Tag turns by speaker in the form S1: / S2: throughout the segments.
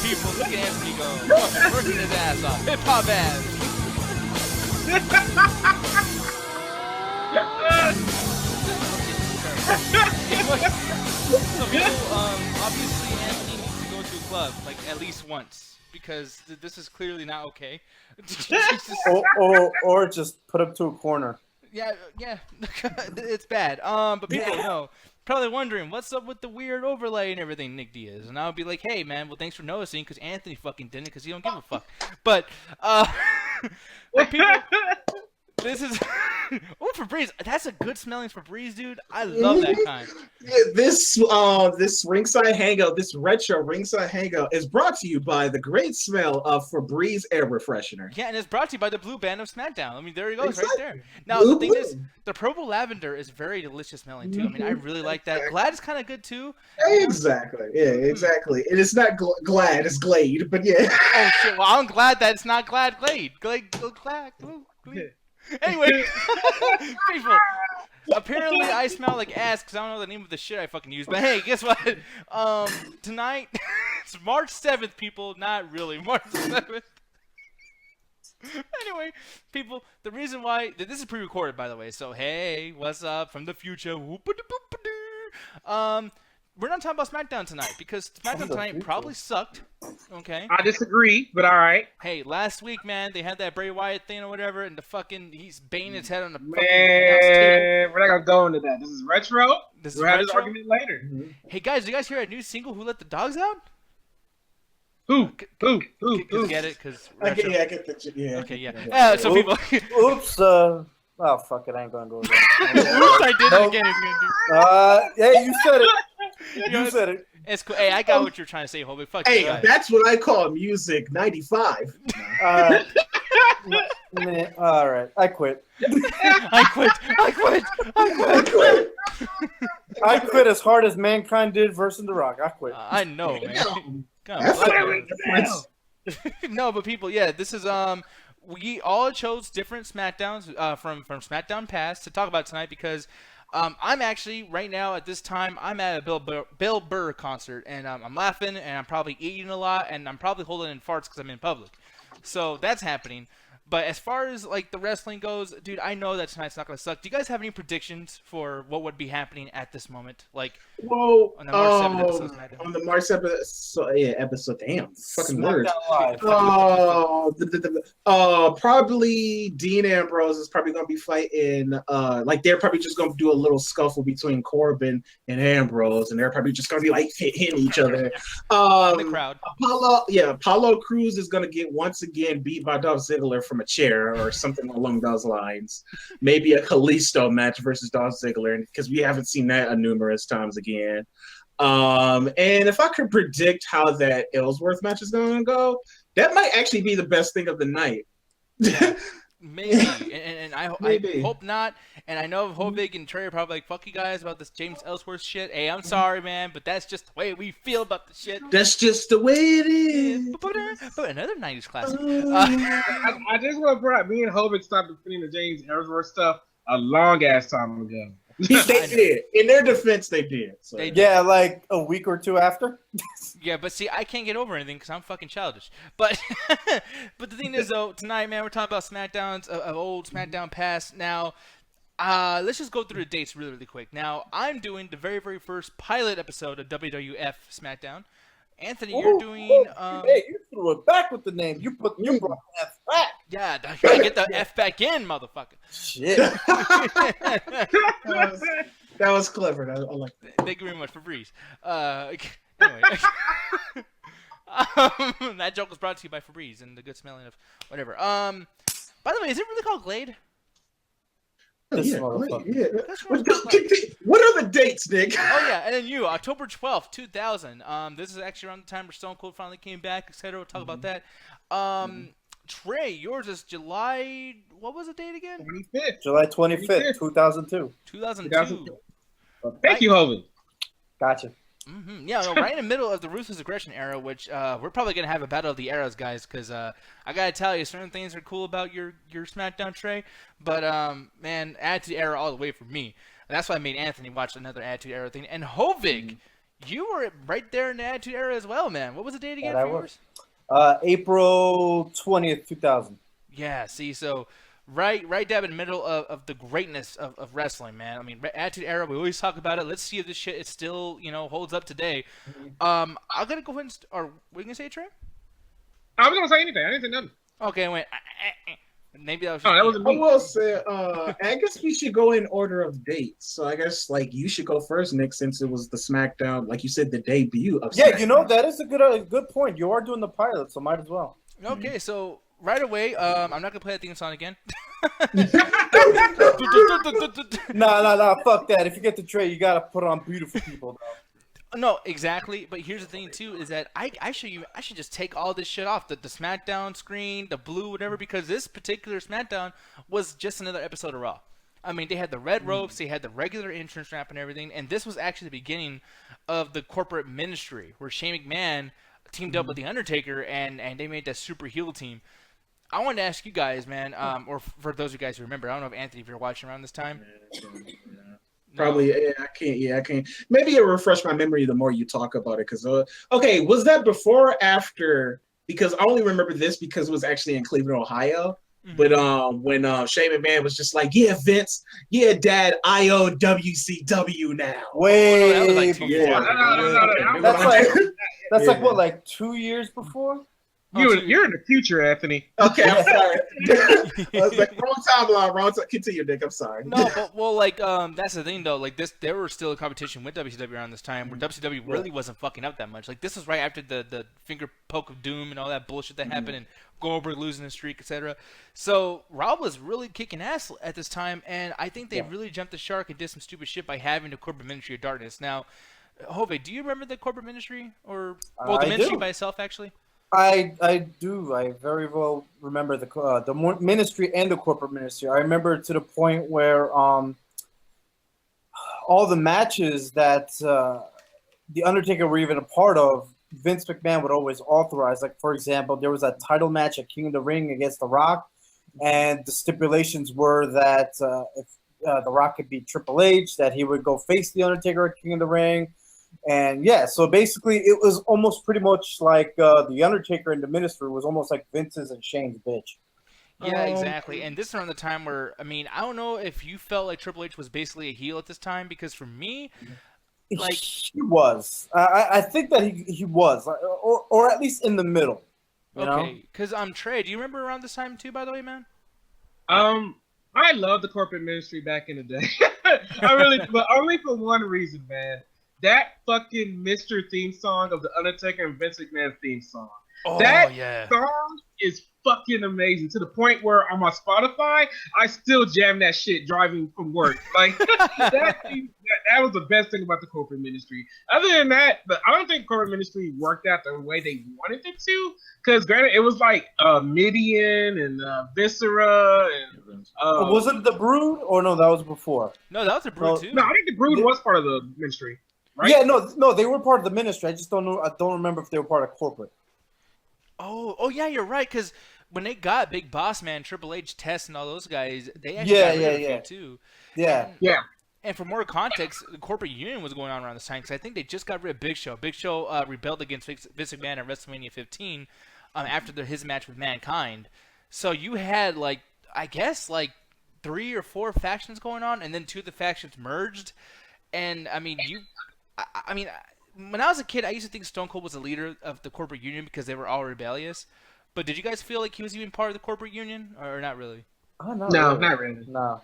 S1: people, look at Anthony go. Fucking working his ass off. Hip hop ass. So people, obviously Anthony needs to go to a club, like, at least once. Because this is clearly not okay.
S2: or just put him to a corner.
S1: Yeah, it's bad. But people know, probably wondering what's up with the weird overlay and everything, Nick Diaz. And I'll be like, hey man, well thanks for noticing, because Anthony fucking didn't, because he don't give a fuck. But people, this is Febreze. That's a good smelling Febreze, dude. I love that kind.
S3: Yeah, this Ringside Hangout, this retro Ringside Hangout, is brought to you by the great smell of Febreze air refreshener.
S1: Yeah, and it's brought to you by the blue band of SmackDown. I mean, there he goes,
S3: Exactly.
S1: right there. Now the thing is, the purple lavender is very delicious smelling too. I mean, I really like that. Glad is kind of good too.
S3: Exactly. Yeah, exactly. And it's not Glad, it's Glade, but yeah.
S1: Oh shit! Well, I'm glad that it's not Glade. Glade. Anyway, people. Apparently, I smell like ass because I don't know the name of the shit I fucking use. But hey, guess what? Tonight, it's March 7th, people. Not really March 7th. Anyway, people, the reason why this is pre-recorded, by the way. So hey, what's up from the future? We're not talking about SmackDown tonight because SmackDown tonight probably sucked. Okay.
S4: I disagree, but all right.
S1: Hey, last week, man, they had that Bray Wyatt thing or whatever, and he's banging his head on the fucking
S4: Man, we're not gonna go into that. This is retro. We'll have this argument later.
S1: Mm-hmm. Hey guys, you guys hear a new single? Who Let the Dogs Out?
S4: Who?
S1: Get it? Because
S3: I get the yeah.
S1: Okay, yeah. So people.
S2: Oops. Oh fuck it, I ain't gonna go there.
S1: Oops, I did it again.
S2: Yeah, you said it. You said it.
S1: It's cool. Hey, I got what you're trying to say, Hobie. Fuck
S3: Hey,
S1: you guys.
S3: that's what I call music 95.
S2: Man, all right, I quit.
S1: I quit.
S2: I quit as hard as Mankind did versus The Rock. I quit.
S1: I know, man.
S3: That's what I like the difference.
S1: No, but people, yeah, this is we all chose different Smackdowns from Smackdown Past to talk about tonight because I'm actually right now at this time I'm at a Bill Burr concert and I'm laughing and I'm probably eating a lot and I'm probably holding in farts because I'm in public, so that's happening. But as far as like the wrestling goes, dude, I know that tonight's not gonna suck. Do you guys have any predictions for what would be happening at this moment? Like,
S3: Whoa,
S1: on the March 7th episode of SmackDown.
S3: on the March 7th episode, damn, fucking words. Probably Dean Ambrose is probably gonna be fighting. Like they're probably just gonna do a little scuffle between Corbin and Ambrose, and they're probably just gonna be like hitting each other.
S1: The crowd.
S3: Apollo Crews is gonna get once again beat by Dolph Ziggler from a chair or something along those lines. Maybe a Kalisto match versus Dolph Ziggler, because we haven't seen that numerous times again. And if I could predict how that Ellsworth match is going to go, that might actually be the best thing of the night.
S1: Maybe, and I hope not. And I know Hovig and Trey are probably like, fuck you guys about this James Ellsworth shit. Hey, I'm sorry, man, but that's just the way we feel about the shit.
S3: That's just the way it is.
S1: But another 90s classic.
S4: I just want to point out, me and Hovick stopped defending the James Ellsworth stuff a long ass time ago.
S3: They did. In their defense, they did. So.
S1: They did.
S2: Yeah, like a week or two after.
S1: Yeah, but see, I can't get over anything because I'm fucking childish. But but the thing is, though, tonight, man, we're talking about Smackdowns of old Smackdown past. Now, let's just go through the dates really, really quick. Now, I'm doing the very, very first pilot episode of WWF Smackdown. Anthony, you're doing.
S2: Hey, you threw it back with the name. You brought the F back.
S1: Yeah, I gotta get the F back in, motherfucker.
S2: Shit.
S3: That was clever. I like that.
S1: Thank you very much for Febreze. Anyway. That joke was brought to you by Febreze and the good smelling of whatever. By the way, is it really called Glade?
S3: Yeah.
S2: What
S3: are the dates, Nick?
S1: Oh yeah, and then you, October 12th, 2000. This is actually around the time where Stone Cold finally came back, etc. We'll talk about that. Trey, yours is July. What was the date again?
S4: 25th.
S2: July 25th, 2002.
S1: 2002.
S4: Thank you, Hovick.
S2: Gotcha.
S1: Mm-hmm. Yeah, no, right in the middle of the Ruthless Aggression era, which we're probably gonna have a battle of the eras, guys, because I gotta tell you, certain things are cool about your SmackDown, Trey, but man, Attitude Era all the way for me. And that's why I made Anthony watch another Attitude Era thing. And Hovig, You were right there in the Attitude Era as well, man. What was the date again
S2: I
S1: for
S2: was.
S1: yours?
S2: April 20th, 2000.
S1: Yeah, see, so right dab in the middle of the greatness of wrestling, man. I mean, Attitude Era, we always talk about it. Let's see if this shit is still, holds up today. I'm gonna go ahead and or were you gonna say it, Trey?
S4: I was gonna say anything. I didn't say nothing.
S1: Okay, I went. Maybe that was.
S4: Oh, that wasn't
S3: I
S4: me.
S3: will say, I guess we should go in order of dates. So I guess like you should go first, Nick, since it was the SmackDown, like you said, the debut of
S2: Yeah,
S3: SmackDown.
S2: that is a good point. You are doing the pilot, so might as well.
S1: Okay, so right away, I'm not gonna play that theme song again.
S2: Nah, fuck that. If you get the tray, you gotta put on beautiful people, though.
S1: No, exactly. But here's the thing too: is that I should just take all this shit off the SmackDown screen, the blue, whatever, because this particular SmackDown was just another episode of Raw. I mean, they had the red ropes, they had the regular entrance ramp and everything, and this was actually the beginning of the corporate ministry, where Shane McMahon teamed up with the Undertaker, and they made that super heel team. I wanted to ask you guys, man, or for those of you guys who remember, I don't know if Anthony, if you're watching around this time.
S3: Probably, yeah, I can't. Yeah, I can't. Maybe it'll refresh my memory the more you talk about it. Because, okay, was that before or after? Because I only remember this because it was actually in Cleveland, Ohio.
S1: Mm-hmm.
S3: But when Shane McMahon was just like, "Yeah, Vince, yeah, Dad, I owe WCW now."
S2: Way
S1: that was like 2 years
S2: before.
S1: ago.
S2: That's
S3: Yeah.
S2: like what, like 2 years before?
S4: You're in the future, Anthony.
S3: Okay, I'm sorry. I was like, wrong timeline, wrong time. Continue, Nick. I'm sorry.
S1: No, but well, like that's the thing though. Like this, there were still a competition with WCW around this time, where WCW really wasn't fucking up that much. Like this was right after the finger poke of doom and all that bullshit that happened, and Goldberg losing the streak, etc. So Raw was really kicking ass at this time, and I think they really jumped the shark and did some stupid shit by having the corporate ministry of darkness. Now, Jove, do you remember the corporate ministry, or the
S2: I
S1: ministry
S2: do.
S1: by itself actually?
S2: I do. I very well remember the ministry and the corporate ministry. I remember to the point where all the matches that the Undertaker were even a part of, Vince McMahon would always authorize. Like, for example, there was a title match at King of the Ring against The Rock, and the stipulations were that if The Rock could beat Triple H, that he would go face the Undertaker at King of the Ring. And yeah, so basically it was almost pretty much like the Undertaker in the ministry was almost like Vince's and Shane's bitch.
S1: Yeah, exactly. And this is around the time where, I mean, I don't know if you felt like Triple H was basically a heel at this time, because for me, like
S2: he was. I think that he was, or at least in the middle. You know?
S1: Because Trey, do you remember around this time too? By the way, man.
S4: I love the corporate ministry back in the day. I really, but only for one reason, man. That fucking Mr. theme song of the Undertaker and Vince McMahon theme song.
S1: Oh,
S4: that
S1: yeah.
S4: song is fucking amazing, to the point where on my Spotify, I still jam that shit driving from work. Like that was the best thing about the corporate ministry. Other than that, but I don't think corporate ministry worked out the way they wanted it to. Because granted, it was like Midian and Viscera and
S2: was it the Brood, or no? That was before.
S1: No, that was a Brood too.
S4: No, I think the Brood was part of the ministry. Right?
S2: Yeah, no, they were part of the ministry. I just don't know. I don't remember if they were part of corporate.
S1: Oh, yeah, you're right. Because when they got Big Boss Man, Triple H, Test, and all those guys, they actually got rid of you too.
S2: Yeah.
S1: And for more context, the corporate union was going on around this time, because I think they just got rid of Big Show. Big Show rebelled against Vince McMahon at WrestleMania 15 after his match with Mankind. So you had I guess 3 or 4 factions going on, and then 2 of the factions merged. And I mean, when I was a kid, I used to think Stone Cold was the leader of the corporate union because they were all rebellious. But did you guys feel like he was even part of the corporate union, or not really?
S2: Oh, no,
S4: not really.
S2: No.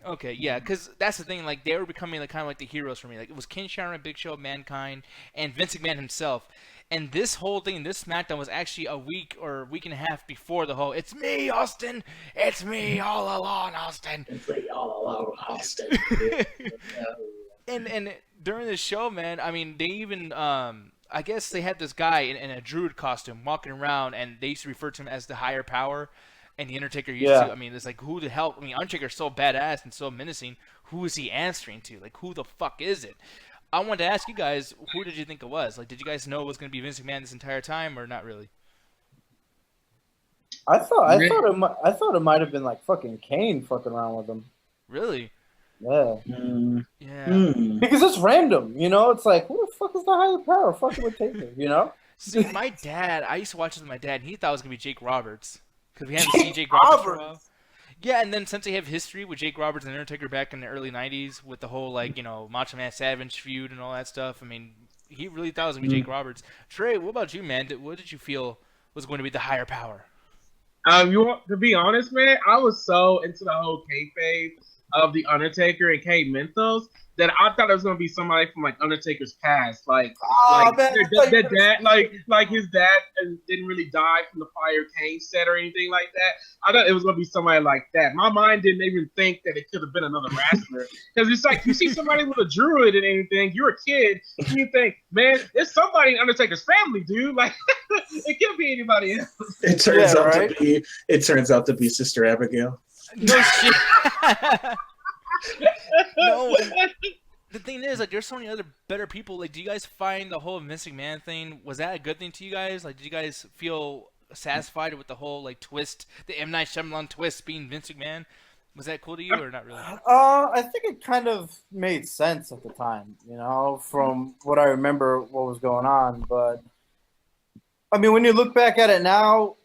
S1: Okay, yeah, because that's the thing. Like, they were becoming kind of like the heroes for me. Like, it was Ken Shamrock, Big Show, Mankind, and Vince McMahon himself. And this whole thing, this SmackDown, was actually a week or a week and a half before the whole "It's me, Austin. It's me all along, Austin.
S3: It's me all along, Austin."
S1: And during the show, man, I mean, they even I guess they had this guy in a druid costume walking around, and they used to refer to him as the higher power. And the Undertaker used to, I mean, it's like, who the hell? I mean, Undertaker's so badass and so menacing. Who is he answering to? Like, who the fuck is it? I wanted to ask you guys, who did you think it was? Like, did you guys know it was going to be Vince McMahon this entire time, or not really?
S2: I thought it might have been like fucking Kane fucking around with him.
S1: Really?
S2: Yeah.
S1: Yeah.
S2: Because it's random, you know. It's like, who the fuck was the higher power? Fucking with Taker, you know?
S1: See, my dad, I used to watch this with my dad, and he thought it was going to be Jake Roberts. Because we haven't seen Jake Roberts for a while. Yeah, and then since they have history with Jake Roberts and Undertaker back in the early 90s with the whole, like, you know, Macho Man Savage feud and all that stuff, I mean, he really thought it was going to be Jake Roberts. Trey, what about you, man? What did you feel was going to be the higher power?
S4: To be honest, man, I was so into the whole kayfabe of the Undertaker and Kate Mentos that I thought it was gonna be somebody from like Undertaker's past, like their dad, like his dad didn't really die from the fire Kane set or anything like that. I thought it was gonna be somebody like that. My mind didn't even think that it could have been another wrestler because it's like you see somebody with a druid and anything, you're a kid, and you think, man, there's somebody in Undertaker's family, dude. Like it can't be anybody else.
S3: It turns out to be Sister Abigail.
S1: No shit. No. The thing is, like, there's so many other better people. Like, do you guys find the whole Vince McMahon thing, was that a good thing to you guys? Like, did you guys feel satisfied with the whole, like, twist, the M. Night Shyamalan twist being Vince McMahon? Was that cool to you or not really?
S2: I think it kind of made sense at the time, you know, from what I remember what was going on. But, I mean, when you look back at it now,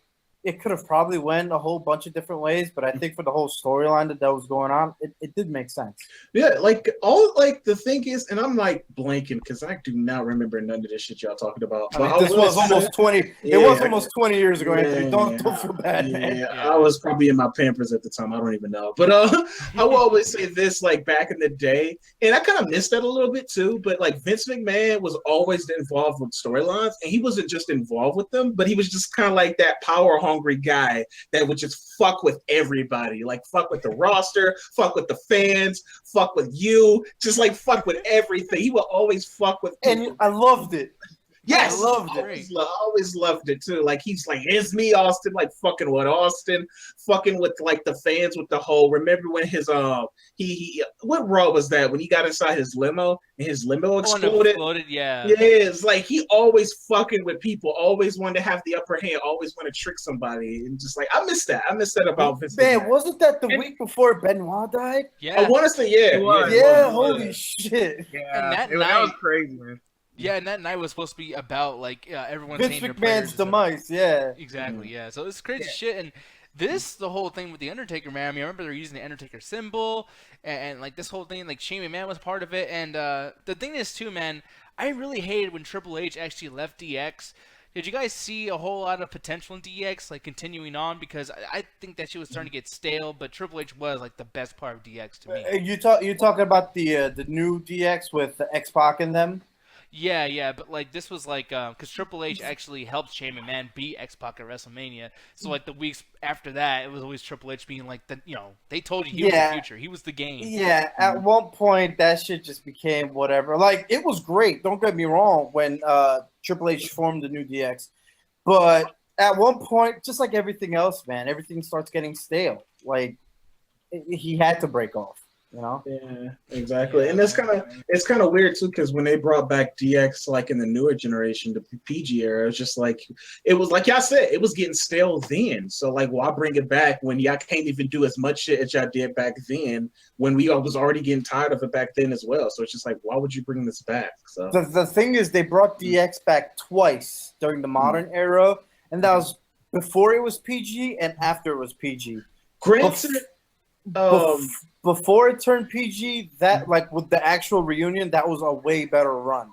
S2: it could have probably went a whole bunch of different ways, but I think for the whole storyline that was going on, it did make sense.
S3: Yeah, the thing is, and I'm like blanking because I do not remember none of this shit y'all talking about.
S2: This was almost 20. Yeah, it was almost 20 years ago, Anthony. Don't feel bad.
S3: Yeah, I was probably in my Pampers at the time. I don't even know, but I will always say this: like back in the day, and I kind of missed that a little bit too. But like Vince McMahon was always involved with storylines, and he wasn't just involved with them, but he was just kind of like that power hungry guy that would just fuck with everybody, like fuck with the roster, fuck with the fans, fuck with you, just like fuck with everything. He would always fuck with people.
S2: And I loved it.
S3: Yes,
S2: I loved it.
S3: I always loved it too. Like he's like, it's me, Austin. Like fucking with Austin, fucking with like the fans with the whole. Remember when his he what Raw was that when he got inside his limo and his limo exploded?
S1: Yeah.
S3: Yes, like he always fucking with people. Always wanted to have the upper hand. Always want to trick somebody and just like I miss that. I miss that about Vince.
S2: Man, wasn't that the week before Benoit died?
S1: Yeah,
S3: I want to say yeah.
S2: Holy shit.
S4: Yeah, that was crazy, man.
S1: Yeah, and that night was supposed to be about like everyone
S2: Vince McMahon's demise. Yeah,
S1: exactly. Yeah, so it's crazy shit, and the whole thing with the Undertaker, man. I mean, I remember they were using the Undertaker symbol, and like this whole thing, like Shane McMahon was part of it, and the thing is too, man. I really hated when Triple H actually left DX. Did you guys see a whole lot of potential in DX, like continuing on? Because I think that she was starting to get stale, but Triple H was like the best part of DX to me.
S2: You talking about the new DX with the X-Pac in them?
S1: Yeah, but like this was like because Triple H actually helped Shane McMahon beat X-Pac at WrestleMania. So like the weeks after that, it was always Triple H being like they told you he was the future, he was the game.
S2: Yeah, at one point that shit just became whatever. Like it was great. Don't get me wrong when Triple H formed the new DX, but at one point, just like everything else, man, everything starts getting stale. Like he had to break off. You know?
S3: Yeah, exactly. And it's kind of weird too because when they brought back DX like in the newer generation, the PG era, it's just like it was like y'all said, it was getting stale then. So like, why bring it back when y'all can't even do as much shit as y'all did back then when we was already getting tired of it back then as well. So it's just like, why would you bring this back? So
S2: the thing is, they brought DX back twice during the modern era, and that was before it was PG and after it was PG.
S3: Granted.
S2: Before it turned PG, that like with the actual reunion, that was a way better run.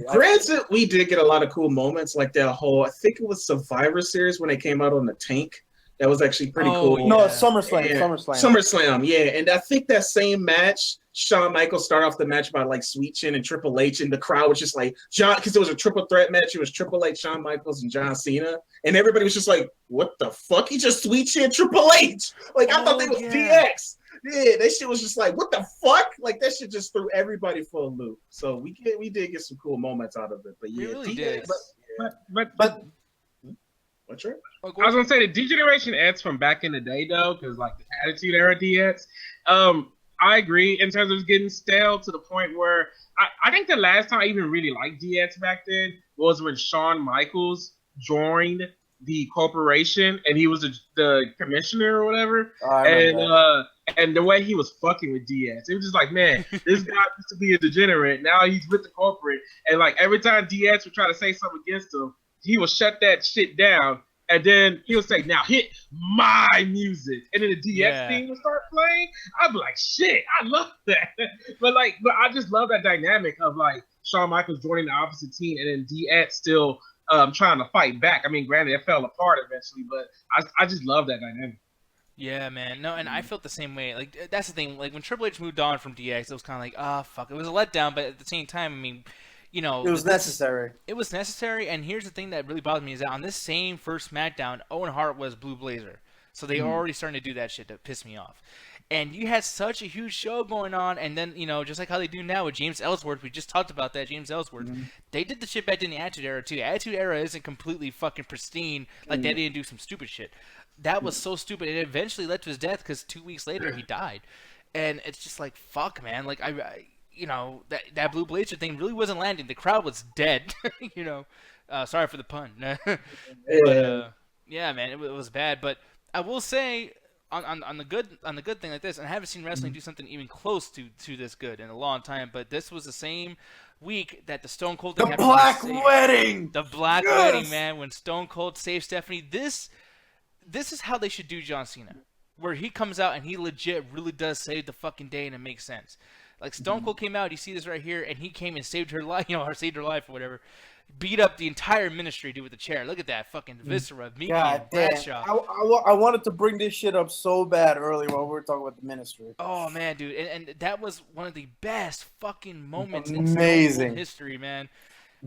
S3: Granted, we did get a lot of cool moments, like that whole. I think it was Survivor Series when they came out on the tank. That was actually pretty cool.
S2: No, SummerSlam.
S3: Yeah, and I think that same match, Shawn Michaels started off the match by like Sweet Chin and Triple H, and the crowd was just like John, because it was a triple threat match. It was Triple H, Shawn Michaels, and John Cena, and everybody was just like, "What the fuck? He just Sweet Chin Triple H?" Like I thought they was DX. Yeah, that shit was just like, what the fuck? Like that shit just threw everybody for a loop. So we did get some cool moments out of it. But yeah,
S1: we really did.
S4: But
S3: what's your?
S4: I was gonna say the D-Generation X from back in the day though, because like the Attitude Era DX. I agree in terms of getting stale to the point where I think the last time I even really liked DX back then was when Shawn Michaels joined the corporation, and he was the commissioner or whatever. And the way he was fucking with Diaz, it was just like, man, this guy used to be a degenerate. Now he's with the corporate, and like every time Diaz would try to say something against him, he would shut that shit down, and then he would say, "Now hit my music," and then the DX theme would start playing. I'd be like, "Shit, I love that." but I just love that dynamic of like Shawn Michaels joining the opposite team, and then DX still trying to fight back. I mean, granted, it fell apart eventually, but I just love that dynamic.
S1: Yeah, man. No, and I felt the same way. Like, that's the thing. Like, when Triple H moved on from DX, it was kind of like, oh, fuck. It was a letdown, but at the same time, I mean, you know.
S2: It was necessary.
S1: It was necessary, and here's the thing that really bothered me is that on this same first SmackDown, Owen Hart was Blue Blazer. So they already starting to do that shit to piss me off. And you had such a huge show going on, and then, you know, just like how they do now with James Ellsworth, we just talked about that, James Ellsworth. They did the shit back in the Attitude Era, too. Attitude Era isn't completely fucking pristine, like they didn't do some stupid shit. That was so stupid. It eventually led to his death because 2 weeks later he died. And it's just like, fuck, man. Like, I you know, that Blue Blazer thing really wasn't landing. The crowd was dead, you know. Sorry for the pun. But, yeah, man, it was bad. But I will say, on the good thing like this, and I haven't seen wrestling do something even close to this good in a long time, but this was the same week that the Stone Cold thing happened. The Black Wedding, man, when Stone Cold saved Stephanie. This is how they should do John Cena, where he comes out and he legit really does save the fucking day, and it makes sense. Like, Stone Cold came out, you see this right here, and he came and saved her life, you know, or saved her life or whatever. Beat up the entire ministry, dude, with the chair. Look at that fucking viscera, Miki and Bradshaw.
S2: I wanted to bring this shit up so bad earlier while we were talking about the ministry.
S1: Oh, man, dude. And that was one of the best fucking moments in history, man.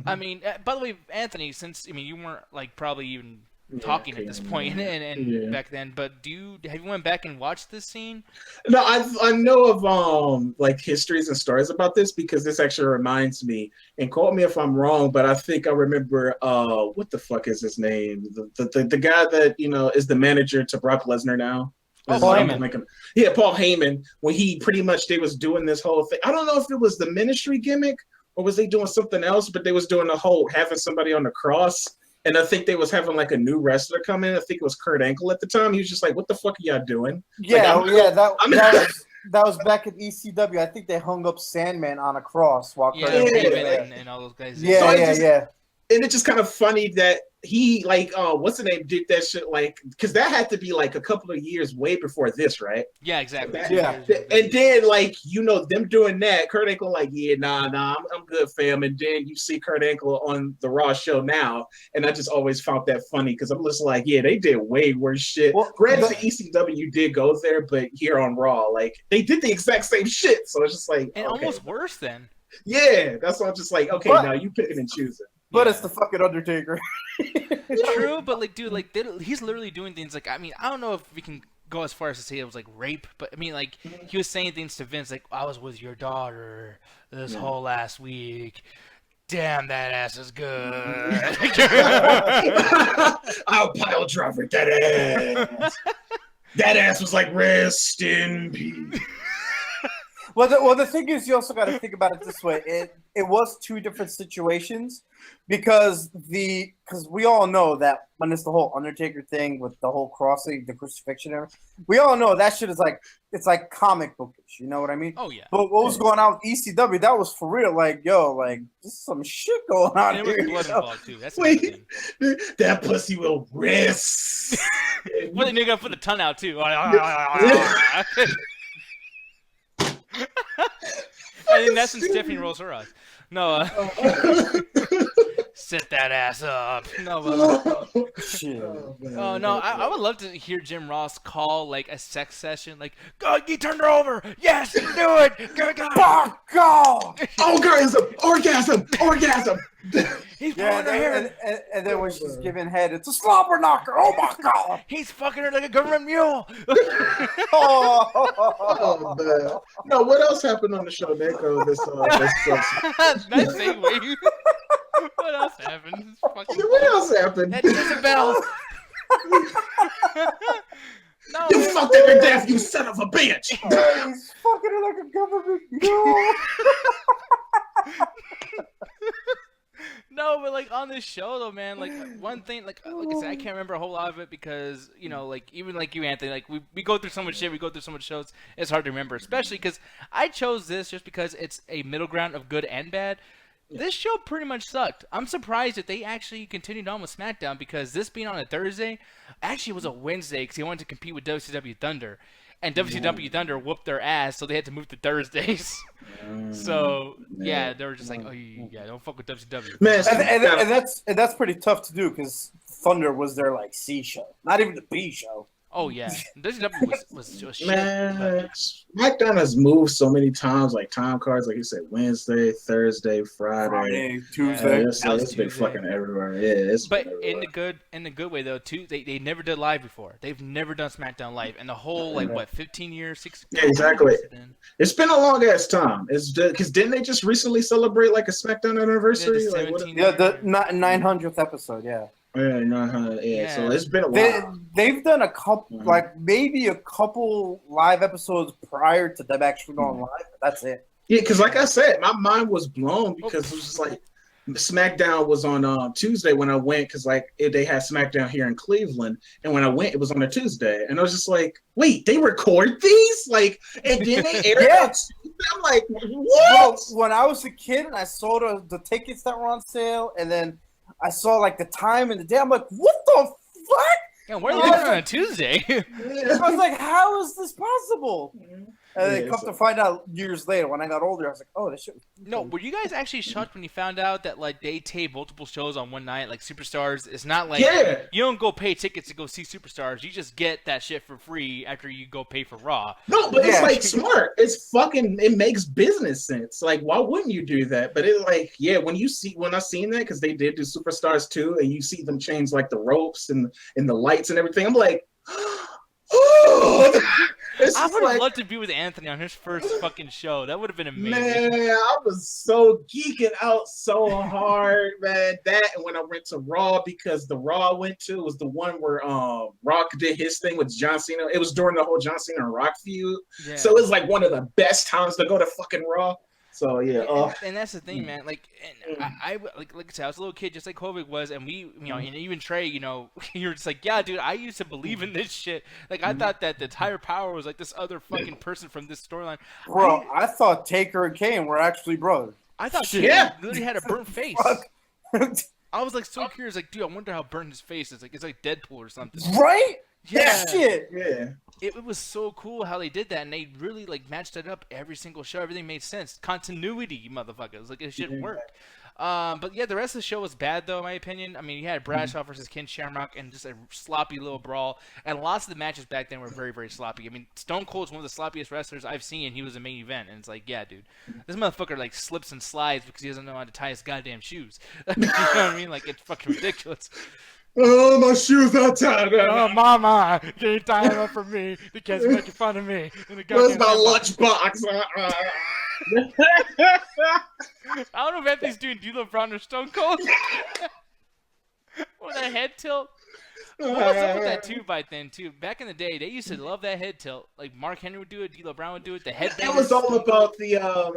S1: I mean, by the way, Anthony, since, I mean, you weren't, like, probably even talking at this point and back then, but have you went back and watched this scene?
S3: No, I know of like histories and stories about this, because this actually reminds me, and quote me if I'm wrong, but I think I remember what the fuck is his name, the guy that, you know, is the manager to Brock Lesnar now.
S2: Paul Heyman.
S3: Paul Heyman, when he pretty much, they was doing this whole thing. I don't know if it was the ministry gimmick or was they doing something else, but they was doing the whole having somebody on the cross. And I think they was having like a new wrestler come in. I think it was Kurt Angle at the time. He was just like, "What the fuck are y'all doing?"
S2: Yeah, like, that was back at ECW. I think they hung up Sandman on a cross while Kurt Angle
S1: and all those guys.
S2: Yeah.
S3: And it's just kind of funny that he, like, what's the name, did that shit, like, because that had to be like a couple of years way before this, right?
S1: Yeah, exactly.
S3: And then, like, you know, them doing that, Kurt Angle, like, yeah, nah, I'm good, fam. And then you see Kurt Angle on the Raw show now, and I just always found that funny, because I'm just like, yeah, they did way worse shit. Well, granted, the ECW did go there, but here on Raw, like, they did the exact same shit. So it's just like,
S1: and almost worse then.
S3: Yeah, that's why I'm just like, okay, now you picking and choosing.
S2: But it's the fucking Undertaker.
S1: True, but like, dude, like he's literally doing things like, I mean, I don't know if we can go as far as to say it was like rape, but I mean, like, he was saying things to Vince like, "I was with your daughter this whole last week. Damn, that ass is good."
S3: I'll pile driver that ass. That ass was like, rest in peace.
S2: Well, the thing is, you also got to think about it this way. It was two different situations, because we all know that when it's the whole Undertaker thing with the whole crossing, the crucifixion, we all know that shit is like, it's like comic bookish. You know what I mean?
S1: Oh yeah.
S2: But what was going on with ECW? That was for real. Like, yo, like, there's some shit going on
S1: and
S2: here.
S1: There was blood involved too. That's
S3: wait, that pussy will rest.
S1: Well, then you gotta put the tongue out too. And in essence, Stephanie rolls her eyes. No, sit that ass up. No, I would love to hear Jim Ross call like a sex session, like, "God, you turned her over. Yes, do it.
S2: Go.
S3: Orgasm.
S1: He's pulling her hair.
S2: And then when she's giving head, it's a slobber knocker. Oh my god.
S1: He's fucking her like a government mule.
S3: Oh man. No, what else happened on the show, Nico? This
S1: nice segue. What else happened?
S3: What else happened?
S1: That Jezebel. No,
S3: you fucked her to death, you son of a bitch.
S2: He's fucking her like a government mule.
S1: No, but like on this show though, man, like one thing, like I said, I can't remember a whole lot of it because like even like you, Anthony, like we go through so much shit, we go through so much shows, it's hard to remember, especially because I chose this just because it's a middle ground of good and bad. This show pretty much sucked. I'm surprised that they actually continued on with SmackDown because this being on a Thursday, actually it was a Wednesday because they wanted to compete with WCW Thunder. And WCW Thunder whooped their ass, so they had to move to Thursdays. So yeah, they were just like, oh yeah, don't fuck with WCW.
S3: Man,
S2: and that's pretty tough to do because Thunder was their like C show, not even the B show.
S1: Oh yeah, WCW was shit.
S3: Man, SmackDown has moved so many times, like time cards, like you said, Wednesday, Thursday, Friday,
S2: Tuesday.
S3: It's been fucking everywhere. Yeah,
S1: but in the good way though too. They never did live before. They've never done SmackDown live, and the whole like what 15 years, 16.
S3: Yeah, exactly. It's been a long ass time. It's because didn't they just recently celebrate like a SmackDown anniversary?
S2: Yeah, the 900th episode. Yeah.
S3: Yeah, so it's been a while.
S2: They've done a couple, like maybe a couple live episodes prior to them actually going live. But that's it.
S3: Yeah, because like I said, my mind was blown because it was just like SmackDown was on Tuesday when I went because like they had SmackDown here in Cleveland, and when I went, it was on a Tuesday, and I was just like, wait, they record these like, and then they air it on Tuesday? I'm like, what?
S2: Bro, when I was a kid and I saw the tickets that were on sale, and then I saw like the time and the day. I'm like, what the fuck?
S1: Yeah, where are they doing on a Tuesday?
S2: I was like, how is this possible? And then come to find out years later, when I got older, I was like, oh, this shit.
S1: No, were you guys actually shocked when you found out that like they tape multiple shows on one night, like Superstars? It's not like you don't go pay tickets to go see Superstars. You just get that shit for free after you go pay for Raw.
S3: No, but it's like smart. It's fucking. It makes business sense. Like, why wouldn't you do that? But it's like, yeah, when I seen that because they did do Superstars too, and you see them change like the ropes and the lights and everything. I'm like, oh.
S1: I would have loved to be with Anthony on his first fucking show. That would have been amazing.
S3: Man, I was so geeking out so hard, man. That and when I went to Raw, because the Raw I went to was the one where Rock did his thing with John Cena. It was during the whole John Cena and Rock feud. Yeah. So it was like one of the best times to go to fucking Raw. So yeah,
S1: and that's the thing, man. Like, and I like I said, I was a little kid, just like Kovic was, and we, and even Trey, you're just like, yeah, dude, I used to believe in this shit. Like, I thought that the entire power was like this other fucking person from this storyline.
S2: Bro, I thought Taker and Kane were actually brothers.
S1: I thought he literally had a burnt face. I was like so curious, like, dude, I wonder how burnt his face is. Like, it's like Deadpool or something.
S2: Right?
S1: Yeah.
S2: Shit.
S3: Yeah.
S1: It was so cool how they did that, and they really like matched it up every single show. Everything made sense. Continuity, you motherfuckers. Like, it shit worked. But yeah, the rest of the show was bad, though, in my opinion. I mean, you had Bradshaw versus Ken Shamrock and just a sloppy little brawl. And lots of the matches back then were very, very sloppy. I mean, Stone Cold's one of the sloppiest wrestlers I've seen, and he was a main event. And it's like, yeah, dude, this motherfucker like slips and slides because he doesn't know how to tie his goddamn shoes. You know what I mean? Like, it's fucking ridiculous.
S3: Oh, my shoes are tied.
S1: Oh, mama, can you tie them up for me? The kids are making fun of me.
S3: Where's my lunchbox?
S1: I don't know if Anthony's doing D'Lo Brown or Stone Cold. Or that head tilt. What was up with that too by then too? Back in the day, they used to love that head tilt. Like Mark Henry would do it, D'Lo Brown would do it. The head.
S3: It was all about the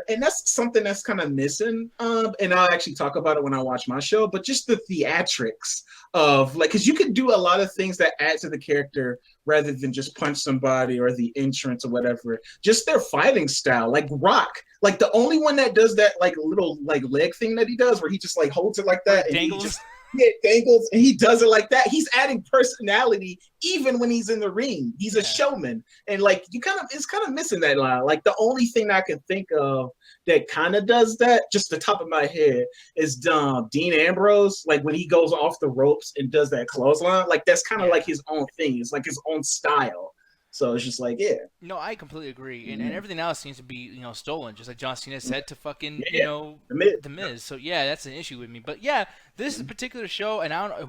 S3: and that's something that's kind of missing. And I'll actually talk about it when I watch my show. But just the theatrics of like, because you could do a lot of things that add to the character rather than just punch somebody or the entrance or whatever. Just their fighting style, like Rock. Like the only one that does that like little like leg thing that he does, where he just like holds it like that and
S1: dangles.
S3: He just. Yeah, dangles, and he does it like that. He's adding personality even when he's in the ring. He's a showman, and like it's kind of missing that line. Like the only thing I can think of that kind of does that, just the top of my head, is Dean Ambrose. Like when he goes off the ropes and does that clothesline, like that's kind of like his own thing. It's like his own style. So it's just like, yeah.
S1: No, I completely agree. And everything else seems to be, stolen, just like John Cena said to fucking, The Miz. So, yeah, that's an issue with me. But, yeah, this is a particular show, and I don't know,